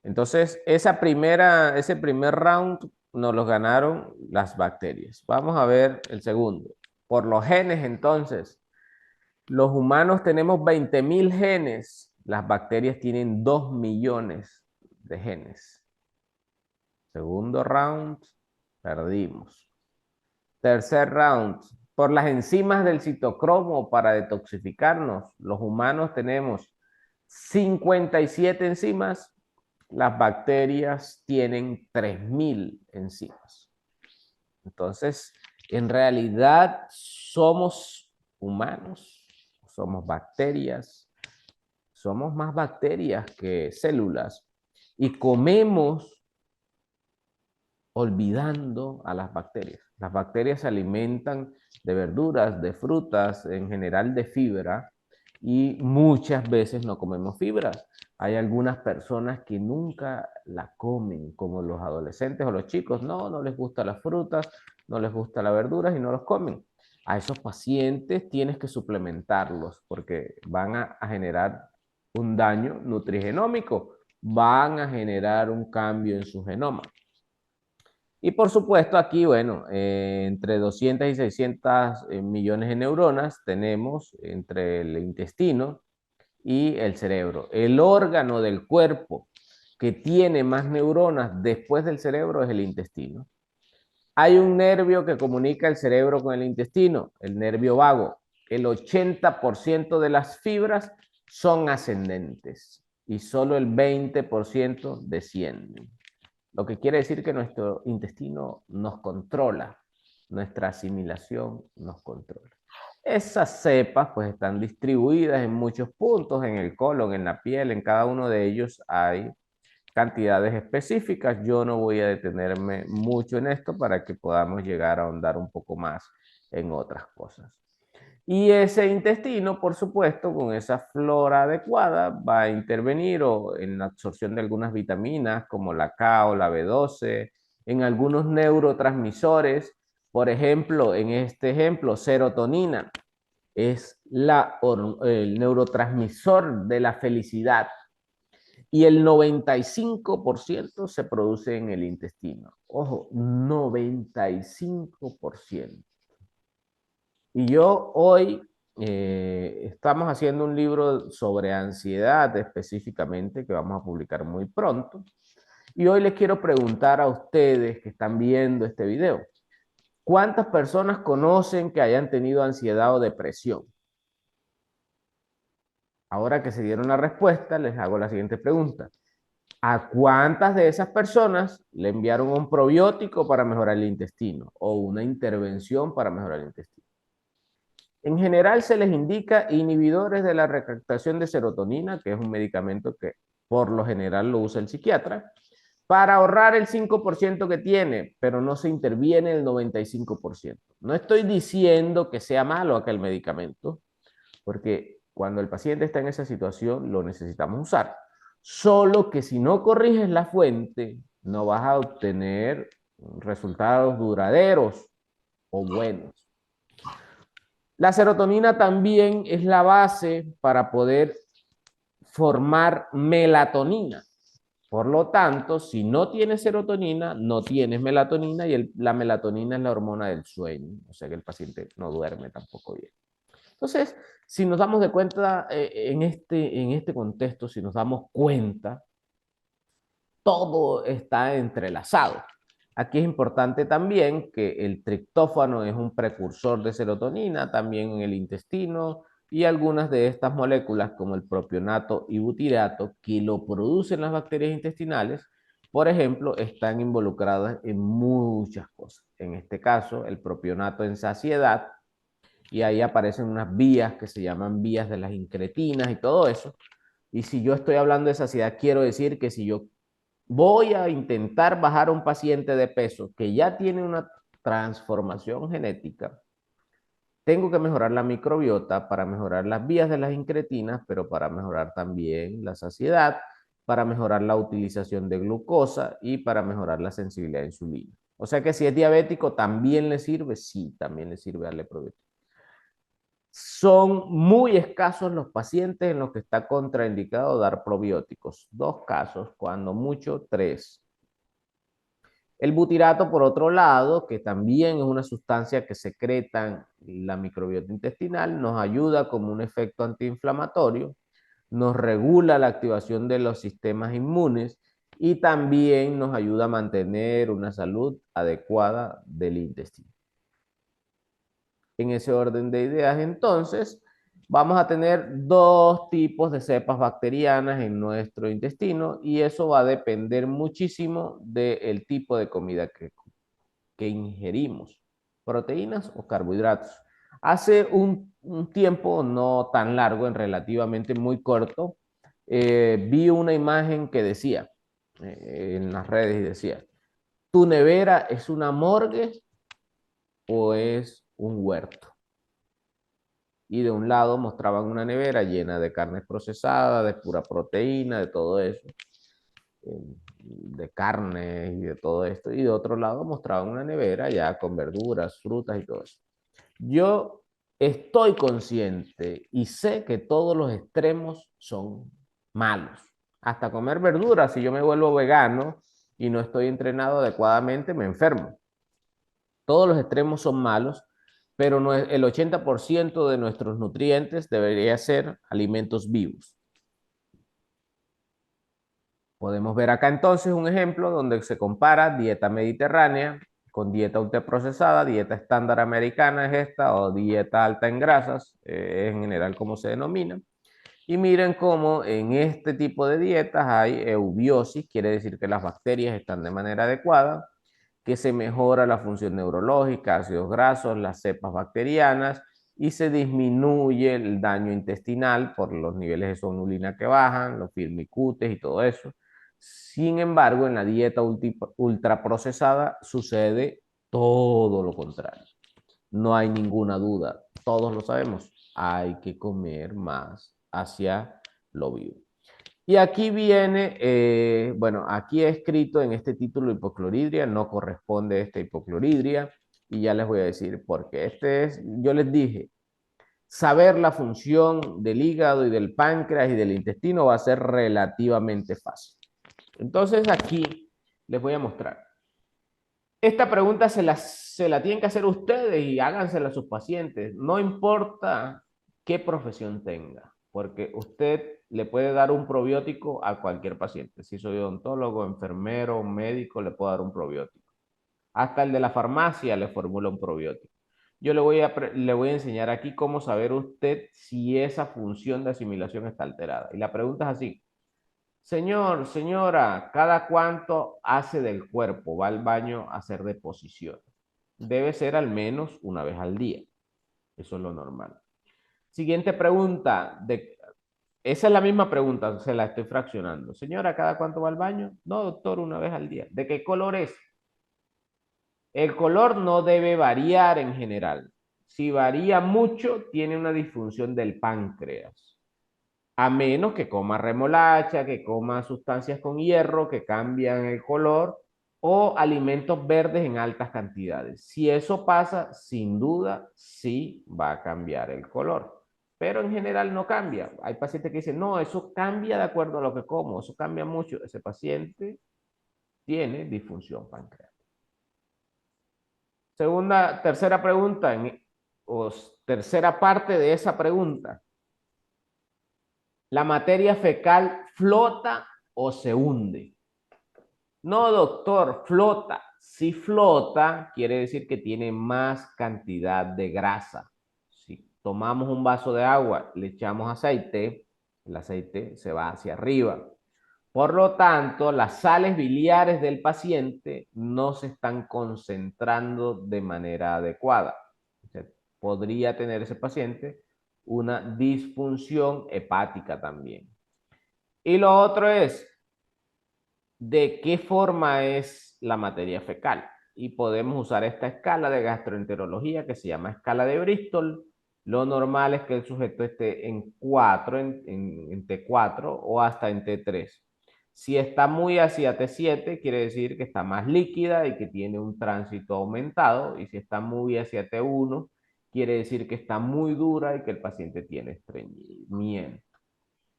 Entonces, ese primer round nos lo ganaron las bacterias. Vamos a ver el segundo. Por los genes, entonces, los humanos tenemos 20.000 genes, las bacterias tienen 2 millones de genes. Segundo round, perdimos. Tercer round, por las enzimas del citocromo para detoxificarnos, los humanos tenemos 57 enzimas, las bacterias tienen 3.000 enzimas. Entonces, en realidad somos humanos, somos bacterias, somos más bacterias que células y comemos olvidando a las bacterias. Las bacterias se alimentan de verduras, de frutas, en general de fibra, y muchas veces no comemos fibras. Hay algunas personas que nunca la comen, como los adolescentes o los chicos. No les gustan las frutas, no les gustan las verduras y no los comen. A esos pacientes tienes que suplementarlos porque van a generar un daño nutrigenómico, van a generar un cambio en su genoma. Y por supuesto aquí, bueno, entre 200 y 600 millones de neuronas tenemos entre el intestino y el cerebro. El órgano del cuerpo que tiene más neuronas después del cerebro es el intestino. Hay un nervio que comunica el cerebro con el intestino, el nervio vago. El 80% de las fibras son ascendentes y solo el 20% descienden. Lo que quiere decir que nuestro intestino nos controla, nuestra asimilación nos controla. Esas cepas pues están distribuidas en muchos puntos, en el colon, en la piel, en cada uno de ellos hay cantidades específicas. Yo no voy a detenerme mucho en esto para que podamos llegar a ahondar un poco más en otras cosas. Y ese intestino, por supuesto, con esa flora adecuada, va a intervenir en la absorción de algunas vitaminas como la K o la B12, en algunos neurotransmisores. Por ejemplo, en este ejemplo, serotonina es el neurotransmisor de la felicidad. y el 95% se produce en el intestino. Ojo, 95%. Y yo hoy estamos haciendo un libro sobre ansiedad específicamente que vamos a publicar muy pronto. Y hoy les quiero preguntar a ustedes que están viendo este video, ¿cuántas personas conocen que hayan tenido ansiedad o depresión? Ahora que se dieron la respuesta, les hago la siguiente pregunta. ¿A cuántas de esas personas le enviaron un probiótico para mejorar el intestino o una intervención para mejorar el intestino? En general se les indica inhibidores de la recaptación de serotonina, que es un medicamento que por lo general lo usa el psiquiatra, para ahorrar el 5% que tiene, pero no se interviene el 95%. No estoy diciendo que sea malo aquel medicamento, porque cuando el paciente está en esa situación lo necesitamos usar. Solo que si no corriges la fuente, no vas a obtener resultados duraderos o buenos. La serotonina también es la base para poder formar melatonina. Por lo tanto, si no tienes serotonina, no tienes melatonina y la melatonina es la hormona del sueño. O sea que el paciente no duerme tampoco bien. Entonces, si nos damos de cuenta en este contexto, si nos damos cuenta, todo está entrelazado. Aquí es importante también que el triptófano es un precursor de serotonina, también en el intestino, y algunas de estas moléculas, como el propionato y butirato, que lo producen las bacterias intestinales, por ejemplo, están involucradas en muchas cosas. En este caso, el propionato en saciedad, y ahí aparecen unas vías que se llaman vías de las incretinas y todo eso. Y si yo estoy hablando de saciedad, quiero decir que si yo voy a intentar bajar a un paciente de peso que ya tiene una transformación genética, tengo que mejorar la microbiota para mejorar las vías de las incretinas, pero para mejorar también la saciedad, para mejorar la utilización de glucosa y para mejorar la sensibilidad a insulina. O sea que si es diabético, ¿también le sirve? Sí, también le sirve darle probiótico. Son muy escasos los pacientes en los que está contraindicado dar probióticos. 2 casos, cuando mucho 3. El butirato, por otro lado, que también es una sustancia que secreta la microbiota intestinal, nos ayuda como un efecto antiinflamatorio, nos regula la activación de los sistemas inmunes y también nos ayuda a mantener una salud adecuada del intestino. En ese orden de ideas, entonces, vamos a tener 2 tipos de cepas bacterianas en nuestro intestino y eso va a depender muchísimo del tipo de comida que ingerimos, proteínas o carbohidratos. Hace un tiempo no tan largo, en relativamente muy corto, vi una imagen que decía en las redes y decía, ¿tu nevera es una morgue o es un huerto? Y de un lado mostraban una nevera llena de carnes procesadas, de pura proteína, de todo eso, de carne y de todo esto, y de otro lado mostraban una nevera ya con verduras, frutas y todo eso. Yo estoy consciente y sé que todos los extremos son malos. Hasta comer verduras, si yo me vuelvo vegano y no estoy entrenado adecuadamente, me enfermo. Todos los extremos son malos, pero no es, el 80% de nuestros nutrientes debería ser alimentos vivos. Podemos ver acá entonces un ejemplo donde se compara dieta mediterránea con dieta ultraprocesada, dieta estándar americana es esta, o dieta alta en grasas, en general como se denomina. Y miren cómo en este tipo de dietas hay eubiosis, quiere decir que las bacterias están de manera adecuada, que se mejora la función neurológica, ácidos grasos, las cepas bacterianas y se disminuye el daño intestinal por los niveles de sonulina que bajan, los firmicutes y todo eso. Sin embargo, en la dieta ultraprocesada sucede todo lo contrario. No hay ninguna duda, todos lo sabemos, hay que comer más hacia lo vivo. Y aquí viene, bueno, aquí he escrito en este título hipocloridria, no corresponde esta hipocloridria, y ya les voy a decir por qué. Yo les dije, saber la función del hígado y del páncreas y del intestino va a ser relativamente fácil. Entonces aquí les voy a mostrar. Esta pregunta se la tienen que hacer ustedes y hágansela a sus pacientes. No importa qué profesión tenga, porque usted le puede dar un probiótico a cualquier paciente. Si soy odontólogo, enfermero, médico, le puedo dar un probiótico. Hasta el de la farmacia le formula un probiótico. Yo le voy a enseñar aquí cómo saber usted si esa función de asimilación está alterada. Y la pregunta es así. Señor, señora, ¿cada cuánto hace del cuerpo? Va al baño a hacer deposición. Debe ser al menos una vez al día. Eso es lo normal. Siguiente pregunta. Esa es la misma pregunta, se la estoy fraccionando. Señora, ¿cada cuánto va al baño? No, doctor, una vez al día. ¿De qué color es? El color no debe variar en general. Si varía mucho, tiene una disfunción del páncreas. A menos que coma remolacha, que coma sustancias con hierro que cambian el color o alimentos verdes en altas cantidades. Si eso pasa, sin duda, sí va a cambiar el color. Pero en general no cambia. Hay pacientes que dicen, no, eso cambia de acuerdo a lo que como, eso cambia mucho. Ese paciente tiene disfunción pancreática. Tercera pregunta, o tercera parte de esa pregunta. ¿La materia fecal flota o se hunde? No, doctor, flota. Si flota, quiere decir que tiene más cantidad de grasa. Si tomamos un vaso de agua, le echamos aceite, el aceite se va hacia arriba. Por lo tanto, las sales biliares del paciente no se están concentrando de manera adecuada. O sea, podría tener ese paciente una disfunción hepática también. Y lo otro es, ¿de qué forma es la materia fecal? Y podemos usar esta escala de gastroenterología que se llama escala de Bristol. Lo normal es que el sujeto esté en 4, en T4 o hasta en T3. Si está muy hacia T7, quiere decir que está más líquida y que tiene un tránsito aumentado. Y si está muy hacia T1, quiere decir que está muy dura y que el paciente tiene estreñimiento.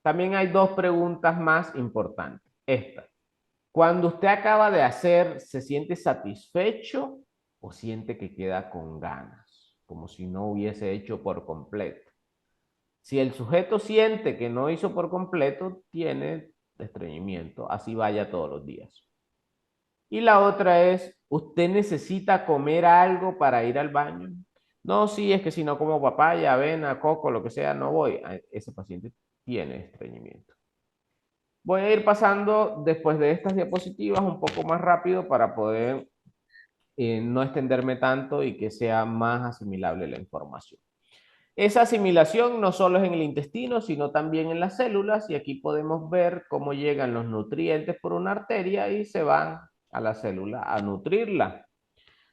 También hay dos preguntas más importantes. Esta. Cuando usted acaba de hacer, ¿se siente satisfecho o siente que queda con ganas? Como si no hubiese hecho por completo. Si el sujeto siente que no hizo por completo, tiene estreñimiento, así vaya todos los días. Y la otra es, ¿usted necesita comer algo para ir al baño? No, sí, es que si no como papaya, avena, coco, lo que sea, no voy. Ese paciente tiene estreñimiento. Voy a ir pasando después de estas diapositivas un poco más rápido para poder no extenderme tanto y que sea más asimilable la información. Esa asimilación no solo es en el intestino, sino también en las células, y aquí podemos ver cómo llegan los nutrientes por una arteria y se van a la célula a nutrirla.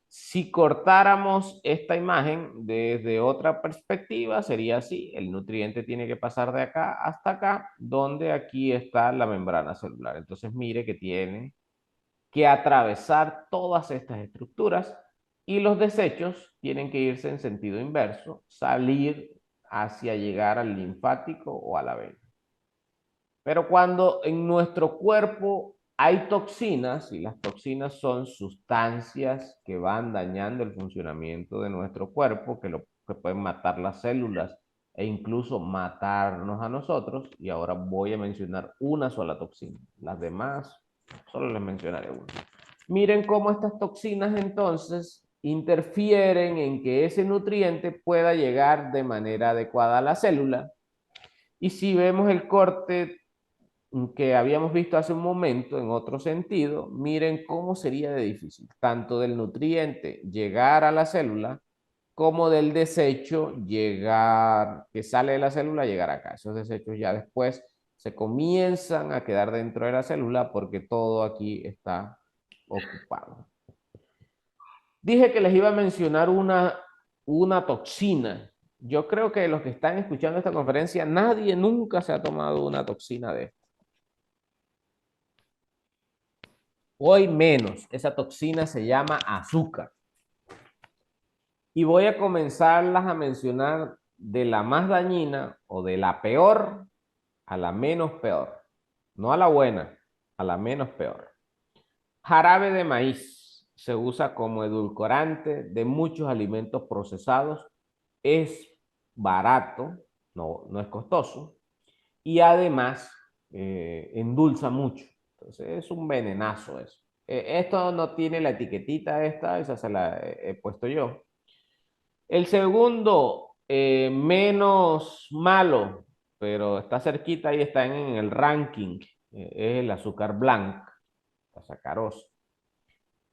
Si cortáramos esta imagen desde otra perspectiva, sería así. El nutriente tiene que pasar de acá hasta acá, donde aquí está la membrana celular. Entonces mire que tiene que atravesar todas estas estructuras y los desechos tienen que irse en sentido inverso, salir hacia llegar al linfático o a la vena. Pero cuando en nuestro cuerpo hay toxinas, y las toxinas son sustancias que van dañando el funcionamiento de nuestro cuerpo, que pueden matar las células e incluso matarnos a nosotros, y ahora voy a mencionar una sola toxina. Las demás, solo les mencionaré una. Miren cómo estas toxinas entonces interfieren en que ese nutriente pueda llegar de manera adecuada a la célula. Y si vemos el corte que habíamos visto hace un momento en otro sentido, miren cómo sería de difícil, tanto del nutriente llegar a la célula, como del desecho llegar, que sale de la célula, llegar acá. Esos desechos ya después se comienzan a quedar dentro de la célula porque todo aquí está ocupado. Dije que les iba a mencionar una toxina. Yo creo que los que están escuchando esta conferencia, nadie nunca se ha tomado una toxina de esta. Hoy menos. Esa toxina se llama azúcar. Y voy a comenzarlas a mencionar de la más dañina o de la peor a la menos peor. No a la buena, a la menos peor. Jarabe de maíz se usa como edulcorante de muchos alimentos procesados. Es barato, no es costoso. Y además endulza mucho. Entonces es un venenazo eso. Esto no tiene la etiquetita esa se la he puesto yo. El segundo, menos malo, pero está cerquita y está en el ranking, es el azúcar blanca, la sacarosa.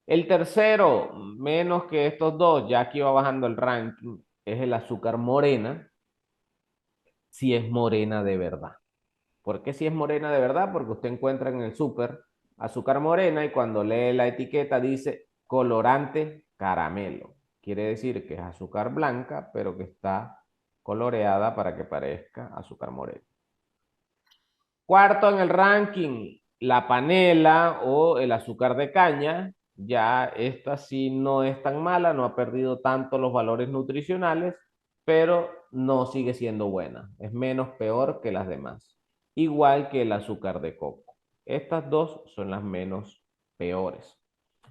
El tercero, menos que estos dos, ya aquí va bajando el ranking, es el azúcar morena, si es morena de verdad. ¿Por qué si es morena de verdad? Porque usted encuentra en el súper azúcar morena y cuando lee la etiqueta dice colorante caramelo. Quiere decir que es azúcar blanca, pero que está coloreada para que parezca azúcar morena. Cuarto en el ranking, la panela o el azúcar de caña. Ya esta sí no es tan mala, no ha perdido tanto los valores nutricionales, pero no sigue siendo buena. Es menos peor que las demás. Igual que el azúcar de coco. Estas dos son las menos peores.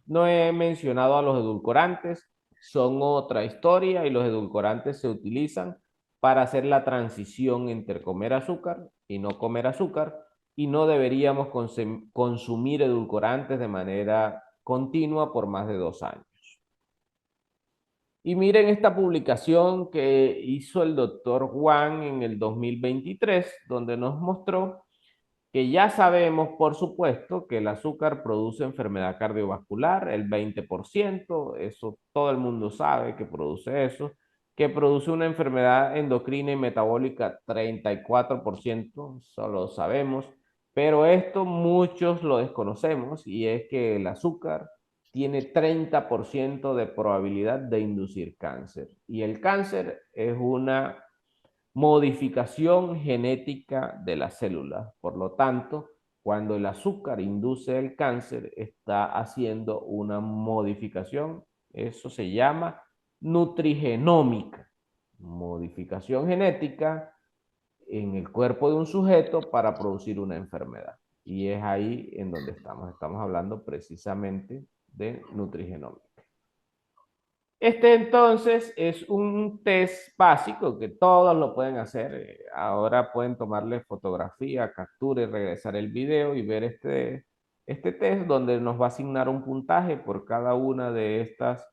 No he mencionado a los edulcorantes, son otra historia y los edulcorantes se utilizan para hacer la transición entre comer azúcar y no comer azúcar y no deberíamos consumir edulcorantes de manera continua por más de 2 años. Y miren esta publicación que hizo el doctor Juan en el 2023, donde nos mostró que ya sabemos, por supuesto, que el azúcar produce enfermedad cardiovascular, el 20%, eso todo el mundo sabe que produce eso, que produce una enfermedad endocrina y metabólica, 34%, solo sabemos, pero esto muchos lo desconocemos y es que el azúcar tiene 30% de probabilidad de inducir cáncer. Y el cáncer es una modificación genética de las células. Por lo tanto, cuando el azúcar induce el cáncer, está haciendo una modificación. Eso se llama nutrigenómica. Modificación genética en el cuerpo de un sujeto para producir una enfermedad. Y es ahí en donde estamos. Estamos hablando precisamente de nutrigenómica. Este entonces es un test básico que todos lo pueden hacer. Ahora pueden tomarle fotografía, captura y regresar el video y ver este test donde nos va a asignar un puntaje por cada una de estas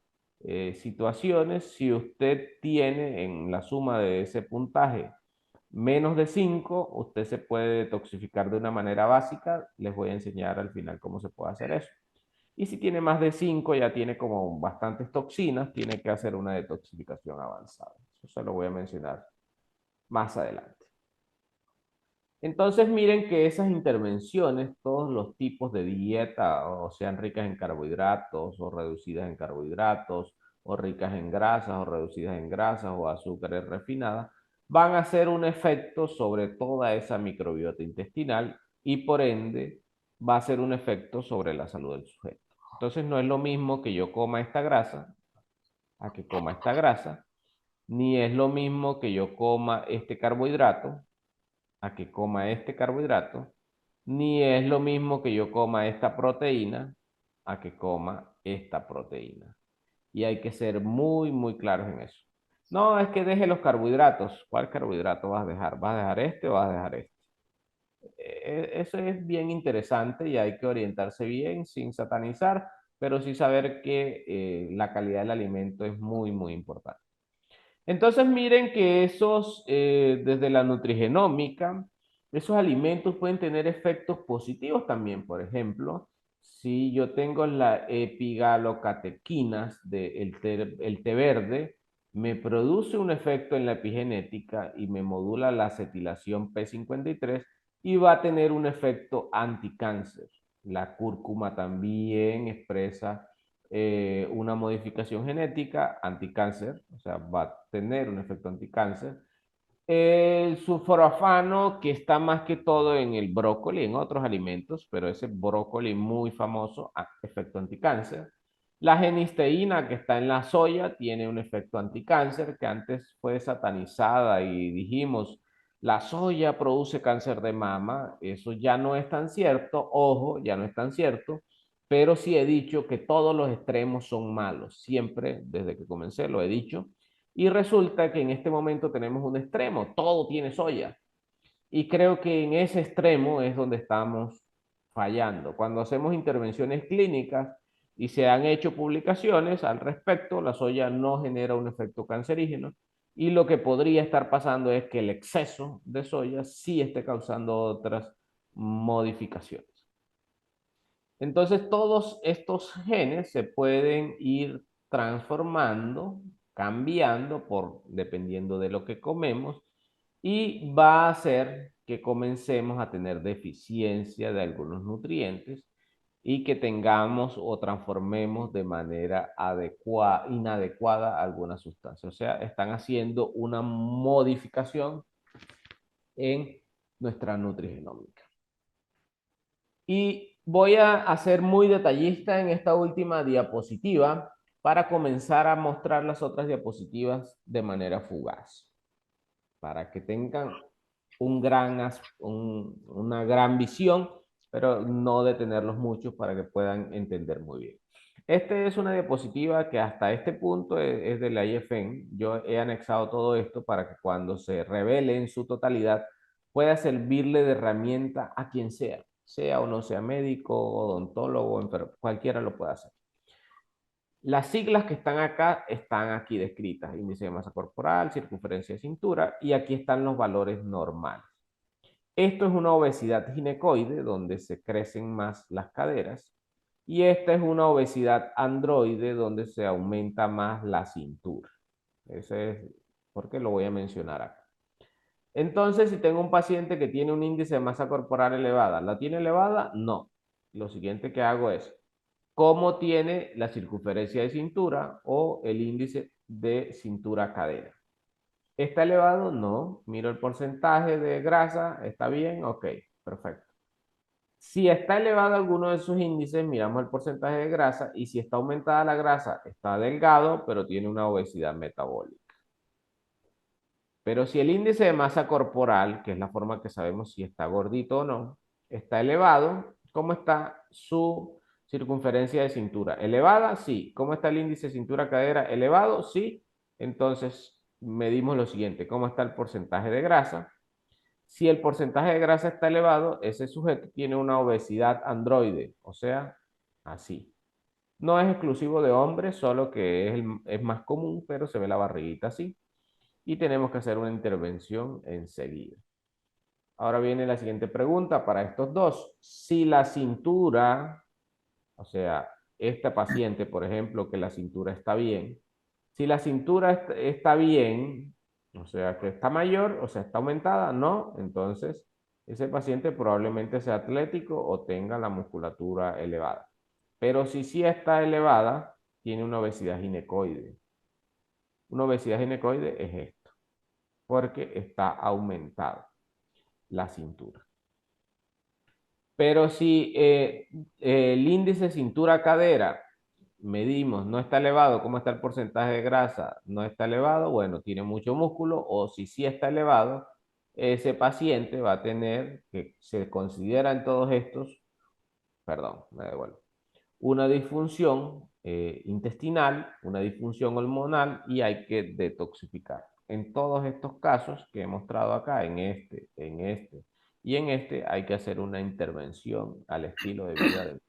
situaciones. Si usted tiene en la suma de ese puntaje menos de 5, usted se puede detoxificar de una manera básica. Les voy a enseñar al final cómo se puede hacer eso. Y si tiene más de 5, ya tiene como bastantes toxinas, tiene que hacer una detoxificación avanzada. Eso se lo voy a mencionar más adelante. Entonces miren que esas intervenciones, todos los tipos de dieta, o sean ricas en carbohidratos o reducidas en carbohidratos, o ricas en grasas o reducidas en grasas o azúcares refinadas, van a hacer un efecto sobre toda esa microbiota intestinal y por ende va a hacer un efecto sobre la salud del sujeto. Entonces no es lo mismo que yo coma esta grasa a que coma esta grasa, ni es lo mismo que yo coma este carbohidrato a que coma este carbohidrato, ni es lo mismo que yo coma esta proteína a que coma esta proteína. Y hay que ser muy, muy claros en eso. No, es que deje los carbohidratos. ¿Cuál carbohidrato vas a dejar? ¿Vas a dejar este o vas a dejar este? Eso es bien interesante y hay que orientarse bien sin satanizar, pero sí saber que la calidad del alimento es muy, muy importante. Entonces miren que desde la nutrigenómica, esos alimentos pueden tener efectos positivos también. Por ejemplo, si yo tengo la epigalocatequinas del té verde, me produce un efecto en la epigenética y me modula la acetilación P53 y va a tener un efecto anticáncer. La cúrcuma también expresa una modificación genética anticáncer, o sea, va a tener un efecto anticáncer. El sulforafano, que está más que todo en el brócoli, en otros alimentos, pero ese brócoli muy famoso, efecto anticáncer. La genisteína que está en la soya tiene un efecto anticáncer que antes fue satanizada y dijimos, la soya produce cáncer de mama. Eso ya no es tan cierto, ojo, ya no es tan cierto, pero sí he dicho que todos los extremos son malos. Siempre, desde que comencé, lo he dicho. Y resulta que en este momento tenemos un extremo, todo tiene soya. Y creo que en ese extremo es donde estamos fallando. Cuando hacemos intervenciones clínicas y se han hecho publicaciones al respecto, la soya no genera un efecto cancerígeno y lo que podría estar pasando es que el exceso de soya sí esté causando otras modificaciones. Entonces, todos estos genes se pueden ir transformando, cambiando dependiendo de lo que comemos y va a hacer que comencemos a tener deficiencia de algunos nutrientes y que tengamos o transformemos de manera inadecuada alguna sustancia. O sea, están haciendo una modificación en nuestra nutrigenómica. Y voy a ser muy detallista en esta última diapositiva para comenzar a mostrar las otras diapositivas de manera fugaz, para que tengan una gran visión, pero no detenerlos mucho para que puedan entender muy bien. Esta es una diapositiva que hasta este punto es de la IFN. Yo he anexado todo esto para que cuando se revele en su totalidad pueda servirle de herramienta a quien sea o no sea médico, odontólogo, enfermero, cualquiera lo puede hacer. Las siglas que están acá están aquí descritas: índice de masa corporal, circunferencia de cintura, y aquí están los valores normales. Esto es una obesidad ginecoide, donde se crecen más las caderas, y esta es una obesidad androide, donde se aumenta más la cintura. Ese es porque lo voy a mencionar acá. Entonces, si tengo un paciente que tiene un índice de masa corporal elevada, ¿la tiene elevada? No. Lo siguiente que hago es, ¿cómo tiene la circunferencia de cintura o el índice de cintura-cadera? ¿Está elevado? No. Miro el porcentaje de grasa. ¿Está bien? Ok, perfecto. Si está elevado alguno de sus índices, miramos el porcentaje de grasa, y si está aumentada la grasa, está delgado, pero tiene una obesidad metabólica. Pero si el índice de masa corporal, que es la forma que sabemos si está gordito o no, está elevado, ¿cómo está su circunferencia de cintura? ¿Elevada? Sí. ¿Cómo está el índice de cintura-cadera? ¿Elevado? Sí. Entonces, medimos lo siguiente: ¿cómo está el porcentaje de grasa? Si el porcentaje de grasa está elevado, ese sujeto tiene una obesidad androide, o sea, así. No es exclusivo de hombres, solo que es más común, pero se ve la barriguita así. Y tenemos que hacer una intervención enseguida. Ahora viene la siguiente pregunta para estos dos. Si la cintura, o sea, esta paciente, por ejemplo, que la cintura está bien, si la cintura está bien, o sea, que está mayor, o sea, está aumentada, no, entonces ese paciente probablemente sea atlético o tenga la musculatura elevada. Pero si sí está elevada, tiene una obesidad ginecoide. Una obesidad ginecoide es esto, porque está aumentada la cintura. Pero si el índice cintura-cadera medimos, no está elevado, ¿cómo está el porcentaje de grasa? No está elevado, bueno, tiene mucho músculo, o si sí está elevado, ese paciente va a tener, que se considera en todos estos, perdón, me devuelvo, una disfunción intestinal, una disfunción hormonal, y hay que detoxificar. En todos estos casos que he mostrado acá, en este y en este, hay que hacer una intervención al estilo de vida del...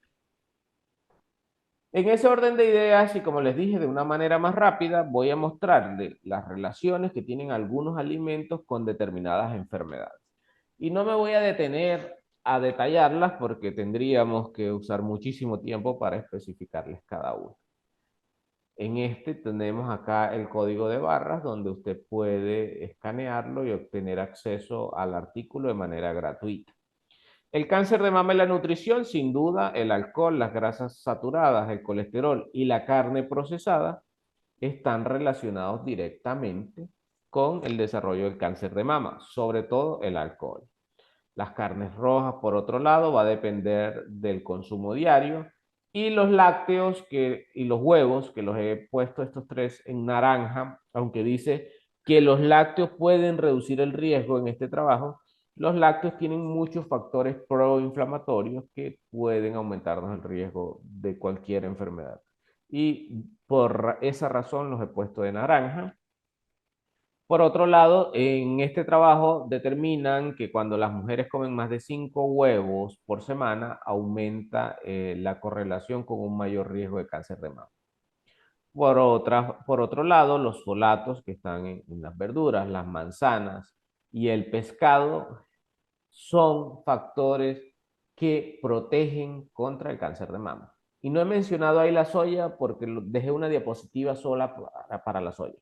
En ese orden de ideas, y como les dije de una manera más rápida, voy a mostrarles las relaciones que tienen algunos alimentos con determinadas enfermedades. Y no me voy a detener a detallarlas porque tendríamos que usar muchísimo tiempo para especificarles cada una. En este tenemos acá el código de barras, donde usted puede escanearlo y obtener acceso al artículo de manera gratuita. El cáncer de mama y la nutrición: sin duda, el alcohol, las grasas saturadas, el colesterol y la carne procesada están relacionados directamente con el desarrollo del cáncer de mama, sobre todo el alcohol. Las carnes rojas, por otro lado, va a depender del consumo diario, Y los lácteos y los huevos, que los he puesto estos tres en naranja, aunque dice que los lácteos pueden reducir el riesgo en este trabajo, los lácteos tienen muchos factores proinflamatorios que pueden aumentarnos el riesgo de cualquier enfermedad. Y por esa razón los he puesto de naranja. Por otro lado, en este trabajo determinan que cuando las mujeres comen más de 5 huevos por semana, aumenta la correlación con un mayor riesgo de cáncer de mama. Por otro lado, los folatos que están en las verduras, las manzanas y el pescado son factores que protegen contra el cáncer de mama. Y no he mencionado ahí la soya porque dejé una diapositiva sola para la soya.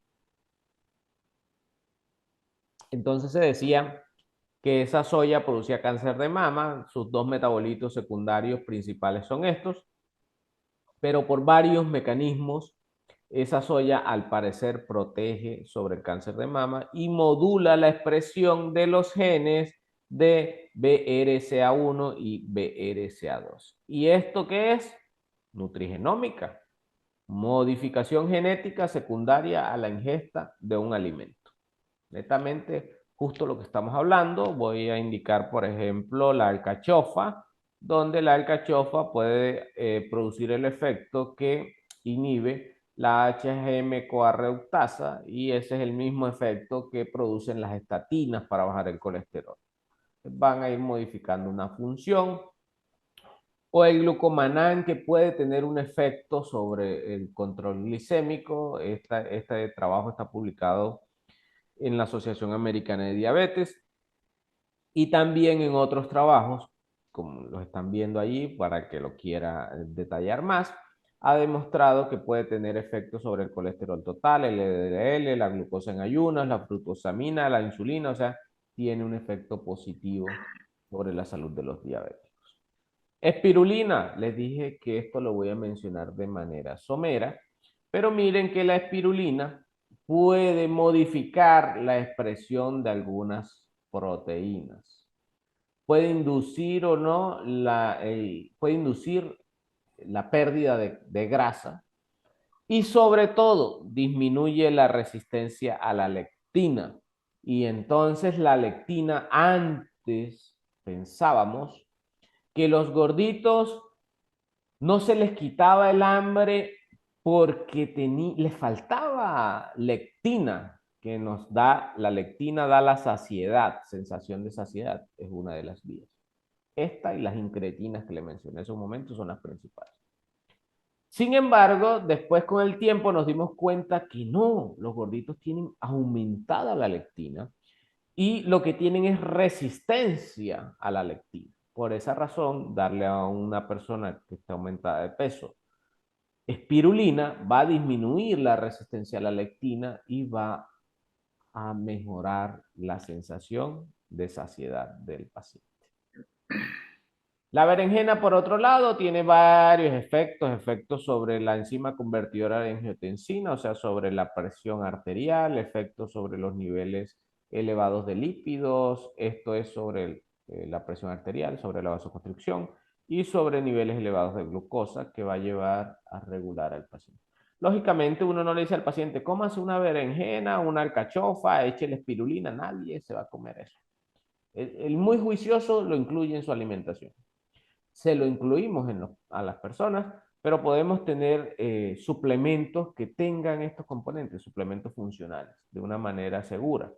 Entonces se decía que esa soya producía cáncer de mama, sus dos metabolitos secundarios principales son estos, pero por varios mecanismos esa soya al parecer protege sobre el cáncer de mama y modula la expresión de los genes de BRCA1 y BRCA2. ¿Y esto qué es? Nutrigenómica, modificación genética secundaria a la ingesta de un alimento. Netamente, justo lo que estamos hablando, voy a indicar, por ejemplo, la alcachofa, donde la alcachofa puede producir el efecto que inhibe la HGM-CoA reductasa y ese es el mismo efecto que producen las estatinas para bajar el colesterol. Van a ir modificando una función o el glucomanán que puede tener un efecto sobre el control glicémico. Este trabajo está publicado en la Asociación Americana de Diabetes y también en otros trabajos, como los están viendo allí para que lo quiera detallar más, ha demostrado que puede tener efectos sobre el colesterol total, el LDL, la glucosa en ayunas, la fructosamina, la insulina, o sea, tiene un efecto positivo sobre la salud de los diabéticos. Espirulina, les dije que esto lo voy a mencionar de manera somera, pero miren que la espirulina puede modificar la expresión de algunas proteínas. Puede inducir o no puede inducir la pérdida de grasa y sobre todo disminuye la resistencia a la lectina. Y entonces la lectina antes pensábamos que los gorditos no se les quitaba el hambre porque les faltaba lectina, que nos da, la lectina da la saciedad, sensación de saciedad, es una de las vías. Esta y las incretinas que le mencioné en esos momentos son las principales. Sin embargo, después con el tiempo nos dimos cuenta que no, los gorditos tienen aumentada la lectina y lo que tienen es resistencia a la lectina. Por esa razón, darle a una persona que está aumentada de peso espirulina va a disminuir la resistencia a la lectina y va a mejorar la sensación de saciedad del paciente. La berenjena, por otro lado, tiene varios efectos sobre la enzima convertidora de angiotensina, o sea, sobre la presión arterial, efectos sobre los niveles elevados de lípidos, esto es sobre la presión arterial, sobre la vasoconstricción y sobre niveles elevados de glucosa que va a llevar a regular al paciente. Lógicamente, uno no le dice al paciente, cómase una berenjena, una alcachofa, échele espirulina, nadie se va a comer eso. El muy juicioso lo incluye en su alimentación. Se lo incluimos a las personas, pero podemos tener suplementos que tengan estos componentes, suplementos funcionales, de una manera segura.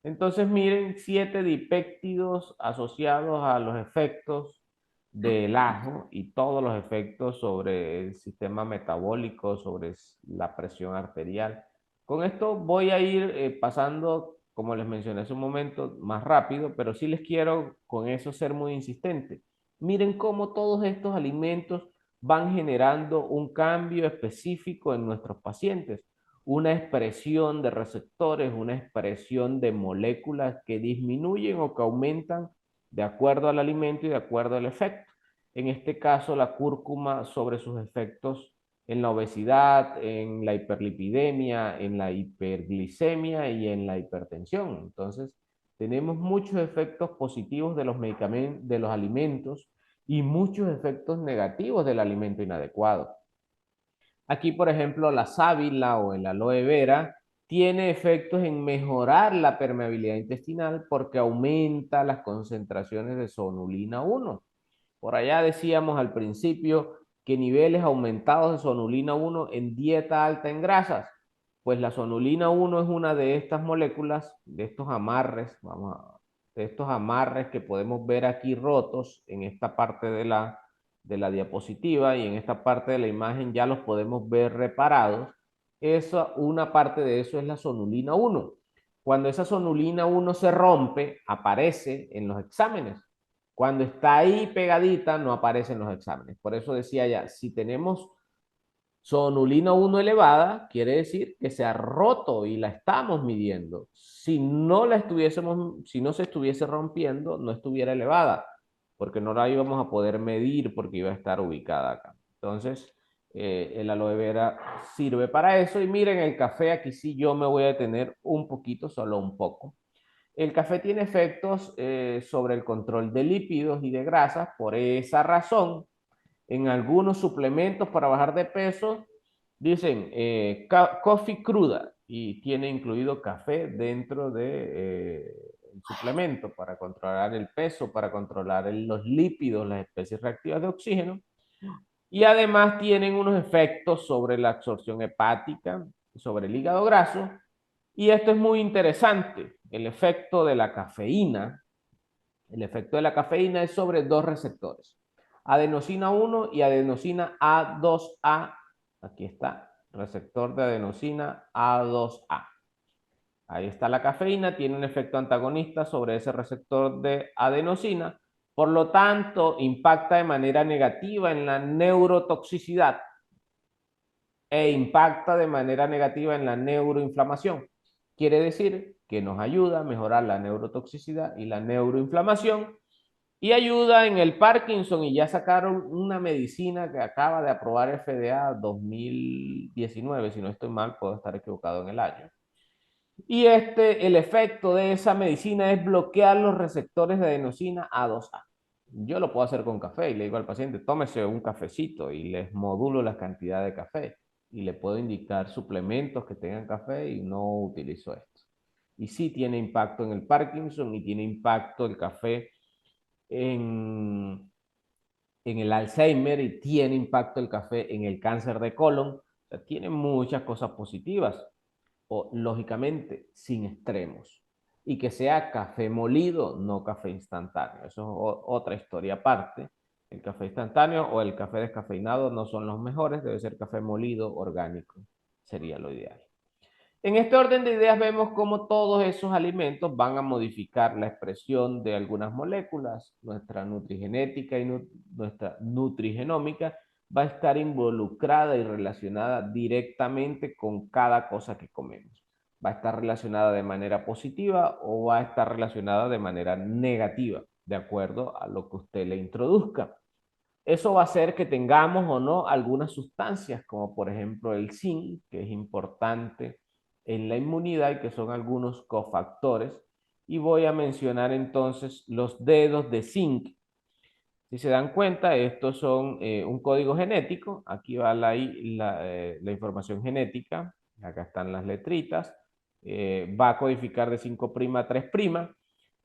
Entonces, miren, 7 dipéptidos asociados a los efectos del ajo y todos los efectos sobre el sistema metabólico, sobre la presión arterial. Con esto voy a ir pasando, como les mencioné hace un momento, más rápido, pero sí les quiero con eso ser muy insistente. Miren cómo todos estos alimentos van generando un cambio específico en nuestros pacientes, una expresión de receptores, una expresión de moléculas que disminuyen o que aumentan de acuerdo al alimento y de acuerdo al efecto. En este caso, la cúrcuma sobre sus efectos en la obesidad, en la hiperlipidemia, en la hiperglicemia y en la hipertensión. Entonces, tenemos muchos efectos positivos de los medicamentos, de los alimentos y muchos efectos negativos del alimento inadecuado. Aquí, por ejemplo, la sábila o el aloe vera tiene efectos en mejorar la permeabilidad intestinal porque aumenta las concentraciones de sonulina 1. Por allá decíamos al principio que niveles aumentados de sonulina 1 en dieta alta en grasas. Pues la sonulina 1 es una de estas moléculas, de estos amarres, de estos amarres que podemos ver aquí rotos en esta parte de la diapositiva, y en esta parte de la imagen ya los podemos ver reparados. Una parte de eso es la sonulina 1. Cuando esa sonulina 1 se rompe, aparece en los exámenes. Cuando está ahí pegadita, no aparece en los exámenes. Por eso decía ya, si tenemos sonulina 1 elevada, quiere decir que se ha roto y la estamos midiendo. Si no se estuviese rompiendo, no estuviera elevada, porque no la íbamos a poder medir porque iba a estar ubicada acá. Entonces, el aloe vera sirve para eso. Y miren, el café, aquí sí yo me voy a detener un poquito, solo un poco. El café tiene efectos sobre el control de lípidos y de grasas. Por esa razón, en algunos suplementos para bajar de peso, dicen coffee cruda, y tiene incluido café dentro de el suplemento para controlar el peso, para controlar los lípidos, las especies reactivas de oxígeno. Y además tienen unos efectos sobre la absorción hepática, sobre el hígado graso. Y esto es muy interesante, el efecto de la cafeína. El efecto de la cafeína es sobre dos receptores, adenosina 1 y adenosina A2A. Aquí está, receptor de adenosina A2A. Ahí está la cafeína, tiene un efecto antagonista sobre ese receptor de adenosina, por lo tanto, impacta de manera negativa en la neurotoxicidad e impacta de manera negativa en la neuroinflamación. Quiere decir que nos ayuda a mejorar la neurotoxicidad y la neuroinflamación, y ayuda en el Parkinson, y ya sacaron una medicina que acaba de aprobar FDA 2019, si no estoy mal, puedo estar equivocado en el año. Y el efecto de esa medicina es bloquear los receptores de adenosina A2A. Yo lo puedo hacer con café y le digo al paciente, tómese un cafecito, y les modulo la cantidad de café y le puedo indicar suplementos que tengan café y no utilizo esto. Y sí tiene impacto en el Parkinson y tiene impacto el café en, en el Alzheimer, y tiene impacto el café en el cáncer de colon. O sea, tiene muchas cosas positivas, o lógicamente sin extremos. Y que sea café molido, no café instantáneo. Eso es otra historia aparte. El café instantáneo o el café descafeinado no son los mejores, debe ser café molido orgánico, sería lo ideal. En este orden de ideas vemos cómo todos esos alimentos van a modificar la expresión de algunas moléculas. Nuestra nutrigenética y nuestra nutrigenómica va a estar involucrada y relacionada directamente con cada cosa que comemos. Va a estar relacionada de manera positiva o va a estar relacionada de manera negativa, de acuerdo a lo que usted le introduzca. Eso va a hacer que tengamos o no algunas sustancias, como por ejemplo el zinc, que es importante en la inmunidad y que son algunos cofactores. Y voy a mencionar entonces los dedos de zinc. Si se dan cuenta, estos son un código genético. Aquí va la información genética. Acá están las letritas. Va a codificar de 5' a 3'.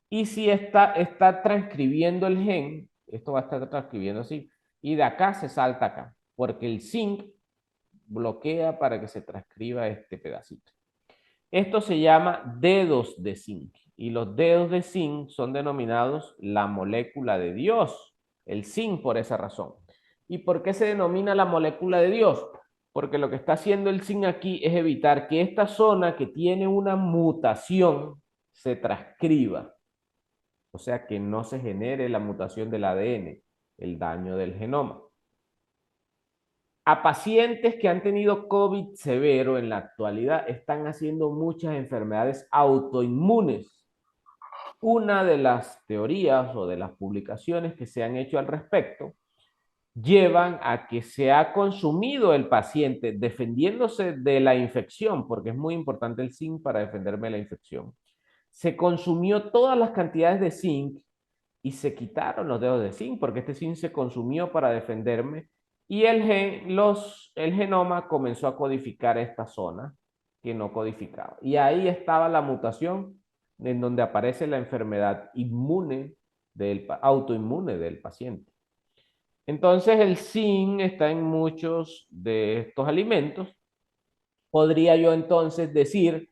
Y si está transcribiendo el gen, esto va a estar transcribiendo así. Y de acá se salta acá, porque el zinc bloquea para que se transcriba este pedacito. Esto se llama dedos de zinc, y los dedos de zinc son denominados la molécula de Dios, el zinc, por esa razón. ¿Y por qué se denomina la molécula de Dios? Porque lo que está haciendo el zinc aquí es evitar que esta zona que tiene una mutación se transcriba, o sea, que no se genere la mutación del ADN, el daño del genoma. A pacientes que han tenido COVID severo en la actualidad están haciendo muchas enfermedades autoinmunes. Una de las teorías o de las publicaciones que se han hecho al respecto llevan a que se ha consumido el paciente defendiéndose de la infección, porque es muy importante el zinc para defenderme de la infección. Se consumió todas las cantidades de zinc y se quitaron los dedos de zinc porque este zinc se consumió para defenderme y el genoma comenzó a codificar esta zona que no codificaba. Y ahí estaba la mutación en donde aparece la enfermedad autoinmune del paciente. Entonces el zinc está en muchos de estos alimentos. Podría yo entonces decir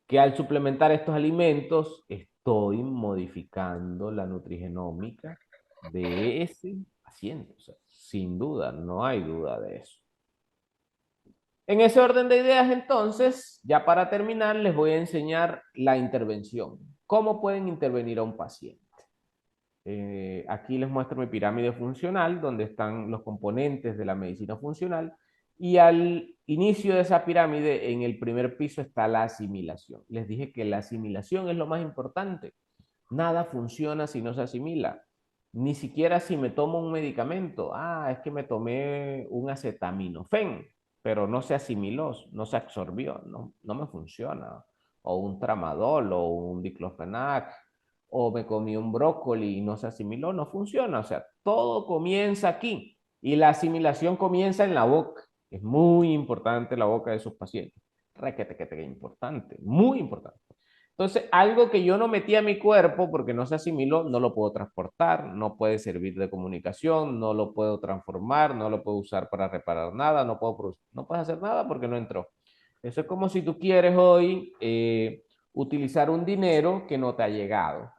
que al suplementar estos alimentos estoy modificando la nutrigenómica de ese paciente. O sea, sin duda, no hay duda de eso. En ese orden de ideas, entonces, ya para terminar, les voy a enseñar la intervención. ¿Cómo pueden intervenir a un paciente? Aquí les muestro mi pirámide funcional, donde están los componentes de la medicina funcional. Y al inicio de esa pirámide, en el primer piso, está la asimilación. Les dije que la asimilación es lo más importante. Nada funciona si no se asimila. Ni siquiera si me tomo un medicamento. Es que me tomé un acetaminofén, pero no se asimiló, no se absorbió, no me funciona. O un tramadol o un diclofenac, o me comí un brócoli y no se asimiló, no funciona. O sea, todo comienza aquí y la asimilación comienza en la boca. Es muy importante la boca de esos pacientes. Requete importante, muy importante. Entonces, algo que yo no metí a mi cuerpo porque no se asimiló, no lo puedo transportar, no puede servir de comunicación, no lo puedo transformar, no lo puedo usar para reparar nada, no puedes hacer nada porque no entró. Eso es como si tú quieres hoy utilizar un dinero que no te ha llegado.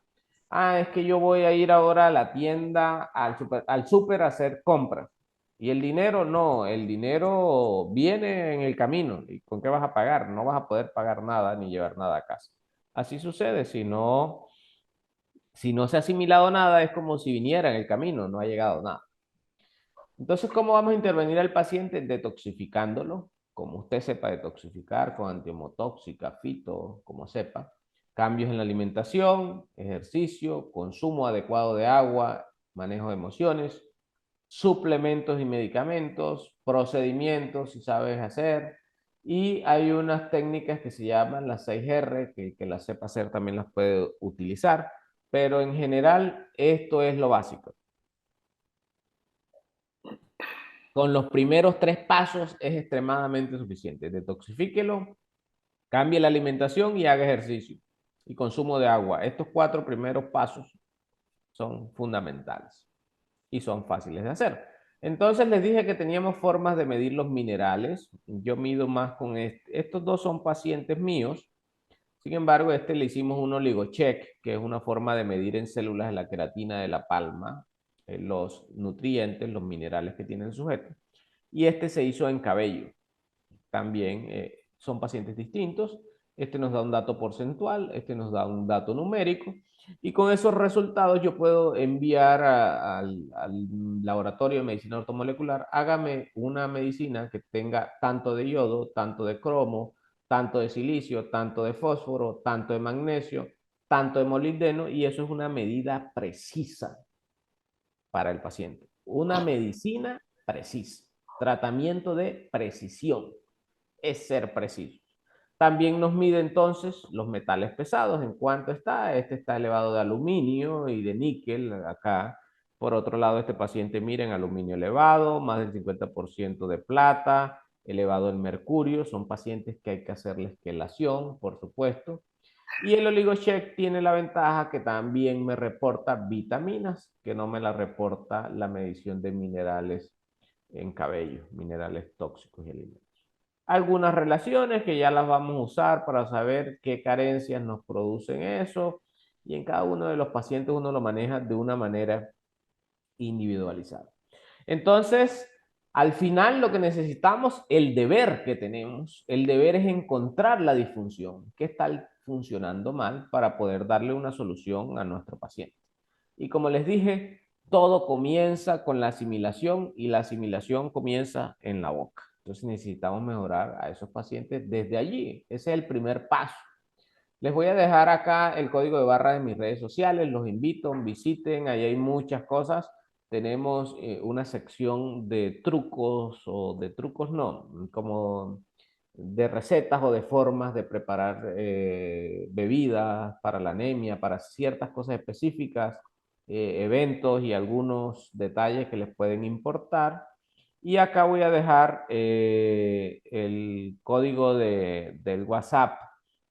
Es que yo voy a ir ahora a la tienda, al súper a hacer compras. Y el dinero, no, el dinero viene en el camino. ¿Y con qué vas a pagar? No vas a poder pagar nada ni llevar nada a casa. Así sucede, si no se ha asimilado nada, es como si viniera en el camino, no ha llegado nada. Entonces, ¿cómo vamos a intervenir al paciente? Detoxificándolo, como usted sepa detoxificar, con antiemotóxica, fito, como sepa. Cambios en la alimentación, ejercicio, consumo adecuado de agua, manejo de emociones, suplementos y medicamentos, procedimientos si sabes hacer. Y hay unas técnicas que se llaman las 6R, que el que las sepa hacer también las puede utilizar. Pero en general, esto es lo básico. Con los primeros 3 pasos es extremadamente suficiente. Detoxifíquelo, cambie la alimentación y haga ejercicio. Y consumo de agua. Estos 4 primeros pasos son fundamentales y son fáciles de hacer. Entonces les dije que teníamos formas de medir los minerales. Yo mido más con estos dos son pacientes míos. Sin embargo, le hicimos un oligocheck, que es una forma de medir en células de la queratina de la palma los nutrientes, los minerales que tiene el sujeto. Y se hizo en cabello. También son pacientes distintos. Nos da un dato porcentual, nos da un dato numérico. Y con esos resultados yo puedo enviar al laboratorio de medicina ortomolecular, hágame una medicina que tenga tanto de yodo, tanto de cromo, tanto de silicio, tanto de fósforo, tanto de magnesio, tanto de molibdeno, y eso es una medida precisa para el paciente. Una medicina precisa, tratamiento de precisión, es ser preciso. También nos mide entonces los metales pesados, en cuánto está. Está elevado de aluminio y de níquel acá. Por otro lado, este paciente, miren, aluminio elevado, más del 50% de plata, elevado el mercurio. Son pacientes que hay que hacerles quelación, por supuesto. Y el OligoCheck tiene la ventaja que también me reporta vitaminas, que no me la reporta la medición de minerales en cabello, minerales tóxicos y alimentos. Algunas relaciones que ya las vamos a usar para saber qué carencias nos producen eso, y en cada uno de los pacientes uno lo maneja de una manera individualizada. Entonces, al final lo que necesitamos, el deber que tenemos, el deber es encontrar la disfunción, qué está funcionando mal para poder darle una solución a nuestro paciente. Y como les dije, todo comienza con la asimilación y la asimilación comienza en la boca. Entonces necesitamos mejorar a esos pacientes desde allí. Ese es el primer paso. Les voy a dejar acá el código de barra de mis redes sociales. Los invito, visiten. Ahí hay muchas cosas. Tenemos una sección de trucos o de trucos no, como de recetas o de formas de preparar bebidas para la anemia, para ciertas cosas específicas. eventos y algunos detalles que les pueden importar. Y acá voy a dejar el código del WhatsApp,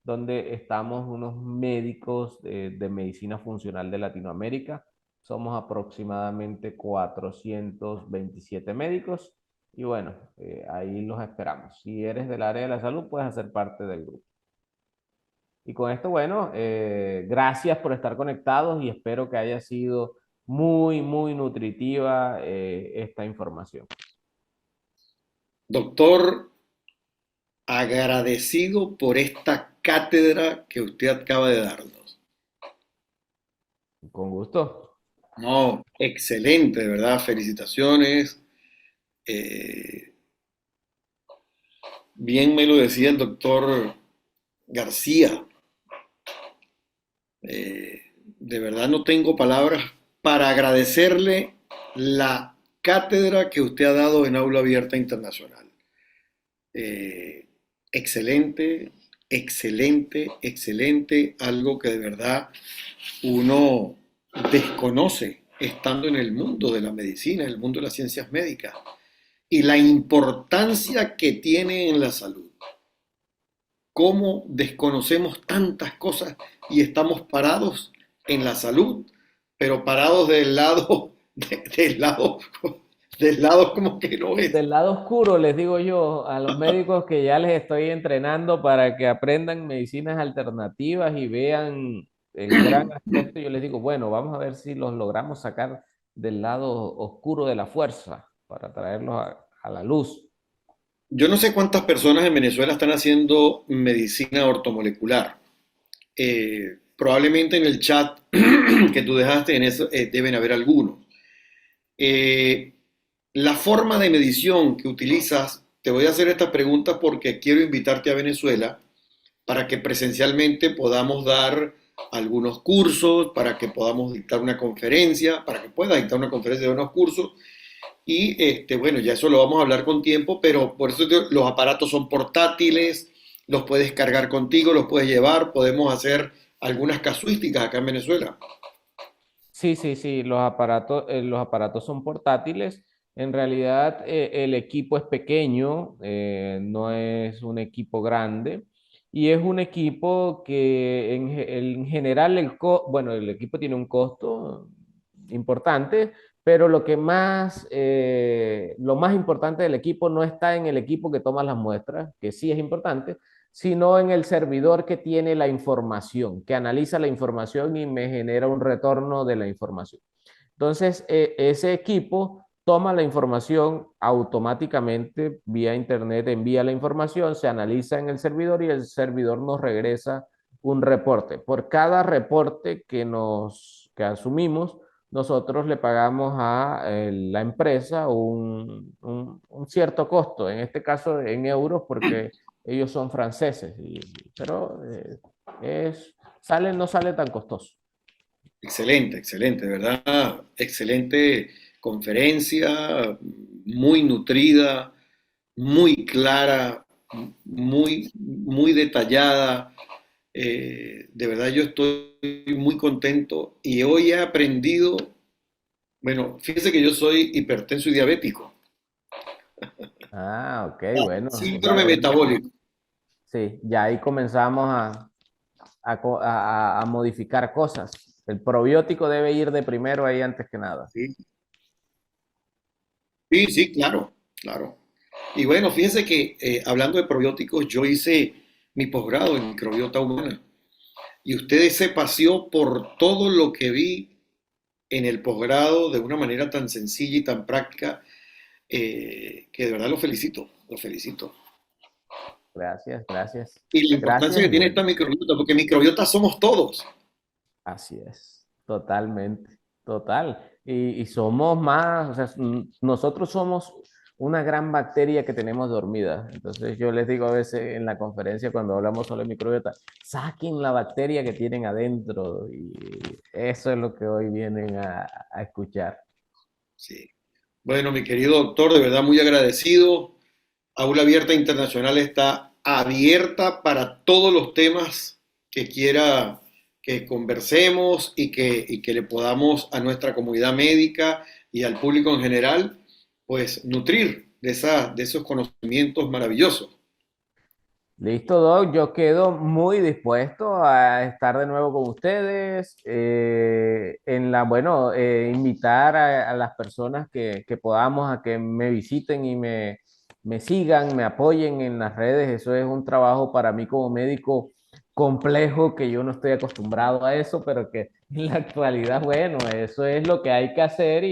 donde estamos unos médicos de medicina funcional de Latinoamérica. Somos aproximadamente 427 médicos y bueno, ahí los esperamos. Si eres del área de la salud, puedes hacer parte del grupo. Y con esto, bueno, gracias por estar conectados y espero que haya sido muy, muy nutritiva esta información. Doctor, agradecido por esta cátedra que usted acaba de darnos. Con gusto. No, excelente, de verdad, felicitaciones. Eh, Bien me lo decía el doctor García. De verdad no tengo palabras para agradecerle la cátedra que usted ha dado en Aula Abierta Internacional. Eh, Excelente, excelente, excelente, algo que de verdad uno desconoce estando en el mundo de la medicina, en el mundo de las ciencias médicas, y la importancia que tiene en la salud. Cómo desconocemos tantas cosas y estamos parados en la salud, pero parados del lado como que no es. Del lado oscuro, les digo yo a los médicos que ya les estoy entrenando para que aprendan medicinas alternativas y vean el gran aspecto. Yo les digo, bueno, vamos a ver si los logramos sacar del lado oscuro de la fuerza para traerlos a la luz. Yo no sé cuántas personas en Venezuela están haciendo medicina ortomolecular. Probablemente en el chat que tú dejaste en eso deben haber algunos. Eh, la forma de medición que utilizas, te voy a hacer esta pregunta porque quiero invitarte a Venezuela para que presencialmente podamos dar algunos cursos, para que podamos dictar una conferencia, para que pueda dictar una conferencia de unos cursos. Y bueno, ya eso lo vamos a hablar con tiempo, pero por eso los aparatos son portátiles, los puedes cargar contigo, los puedes llevar, podemos hacer algunas casuísticas acá en Venezuela. Sí, sí, sí, los aparatos son portátiles. En realidad, el equipo es pequeño, no es un equipo grande. Y es un equipo que en general, bueno, el equipo tiene un costo importante, pero lo más importante del equipo no está en el equipo que toma las muestras, que sí es importante, sino en el servidor que tiene la información, que analiza la información y me genera un retorno de la información. Entonces, ese equipo toma la información automáticamente vía internet, envía la información, se analiza en el servidor y el servidor nos regresa un reporte. Por cada reporte que asumimos, nosotros le pagamos a la empresa un cierto costo, en este caso en euros, porque ellos son franceses, pero no sale tan costoso. Excelente, excelente, de verdad, excelente conferencia, muy nutrida, muy clara, muy detallada. De verdad yo estoy muy contento y hoy he aprendido, bueno, fíjese que yo soy hipertenso y diabético, Ah, ok, bueno. síndrome metabólico. Sí, ya ahí comenzamos a modificar cosas. El probiótico debe ir de primero ahí antes que nada. Sí, sí, sí, claro, claro. Y bueno, fíjese que hablando de probióticos, yo hice mi posgrado en microbiota humana y usted se paseó por todo lo que vi en el posgrado de una manera tan sencilla y tan práctica que de verdad lo felicito, lo felicito. Gracias, gracias. Y la importancia Gracias que y tiene bueno, esta microbiota, porque microbiota somos todos. así es. Totalmente, total. Y somos más, o sea, nosotros somos una gran bacteria que tenemos dormida. Entonces yo les digo a veces en la conferencia cuando hablamos sobre microbiota, saquen la bacteria que tienen adentro y eso es lo que hoy vienen a escuchar. Sí. Bueno, mi querido doctor, de verdad muy agradecido. Aula Abierta Internacional está abierta para todos los temas que que conversemos y que le podamos a nuestra comunidad médica y al público en general, pues nutrir de esos conocimientos maravillosos. Listo, Doc, yo quedo muy dispuesto a estar de nuevo con ustedes, bueno, invitar a las personas que podamos a que me visiten y me sigan, me apoyen en las redes. Eso es un trabajo para mí como médico complejo, que yo no estoy acostumbrado a eso, pero que en la actualidad, bueno, eso es lo que hay que hacer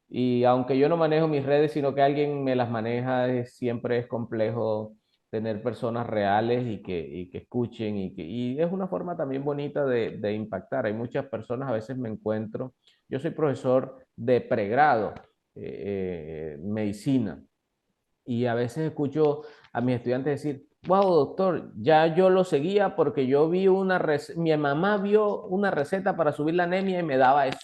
y aunque yo no manejo mis redes, sino que alguien me las maneja, siempre es complejo tener personas reales y que escuchen y es una forma también bonita de impactar. Hay muchas personas, a veces me encuentro, yo soy profesor de pregrado, medicina, y a veces escucho a mis estudiantes decir, wow, doctor, ya yo lo seguía porque yo vi mi mamá vio una receta para subir la anemia y me daba eso.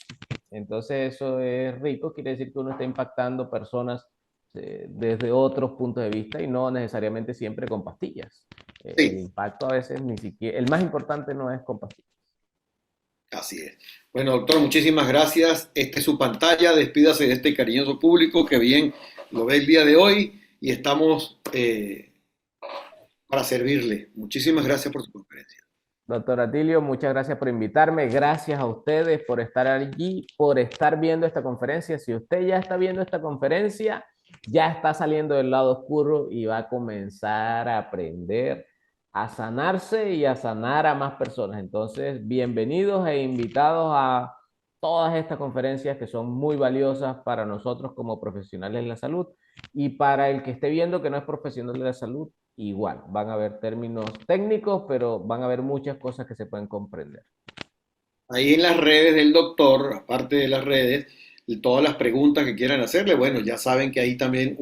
Entonces eso es rico, quiere decir que uno está impactando personas desde otros puntos de vista y no necesariamente siempre con pastillas. El Sí, impacto a veces ni siquiera, el más importante no es con pastillas. así es. Bueno, doctor, muchísimas gracias. Esta es su pantalla. Despídase de este cariñoso público que bien lo ve el día de hoy y estamos para servirle. Muchísimas gracias por su conferencia. Doctor Atilio, muchas gracias por invitarme. Gracias a ustedes por estar allí, por estar viendo esta conferencia. Si usted ya está viendo esta conferencia, ya está saliendo del lado oscuro y va a comenzar a aprender a sanarse y a sanar a más personas. Entonces, bienvenidos e invitados a todas estas conferencias que son muy valiosas para nosotros como profesionales de la salud y para el que esté viendo que no es profesional de la salud. Igual, van a haber términos técnicos, pero van a haber muchas cosas que se pueden comprender. Ahí en las redes del doctor, aparte de las redes, y todas las preguntas que quieran hacerle, bueno, ya saben que hay también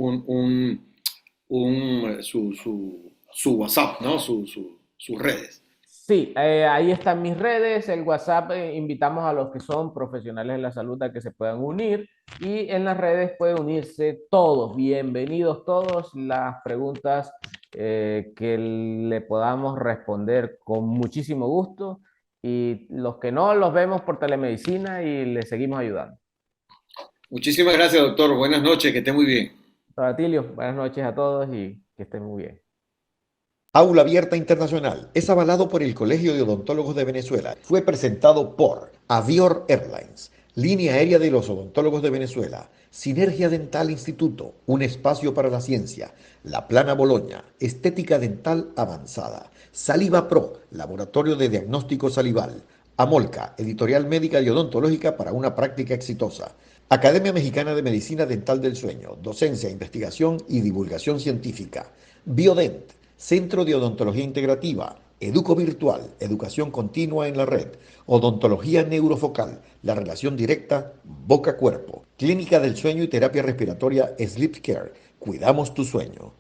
su WhatsApp, ¿no? Sus redes. Sí, ahí están mis redes, el WhatsApp, invitamos a los que son profesionales de la salud a que se puedan unir y en las redes pueden unirse todos, bienvenidos todos, las preguntas que le podamos responder con muchísimo gusto y los que no los vemos por telemedicina y les seguimos ayudando. Muchísimas gracias, doctor. Buenas noches, que esté muy bien. Doctor Atilio, buenas noches a todos y que estén muy bien. Aula Abierta Internacional es avalado por el Colegio de Odontólogos de Venezuela. Fue presentado por Avior Airlines, Línea Aérea de los Odontólogos de Venezuela, Sinergia Dental Instituto, un espacio para la ciencia, La Plana Boloña, Estética Dental Avanzada, Saliva Pro, Laboratorio de Diagnóstico Salival, Amolca, Editorial Médica y Odontológica para una práctica exitosa. Academia Mexicana de Medicina Dental del Sueño, Docencia, Investigación y Divulgación Científica. Biodent, Centro de Odontología Integrativa, Educo Virtual, Educación Continua en la Red, Odontología Neurofocal, la relación directa boca-cuerpo, Clínica del Sueño y Terapia Respiratoria Sleep Care, cuidamos tu sueño.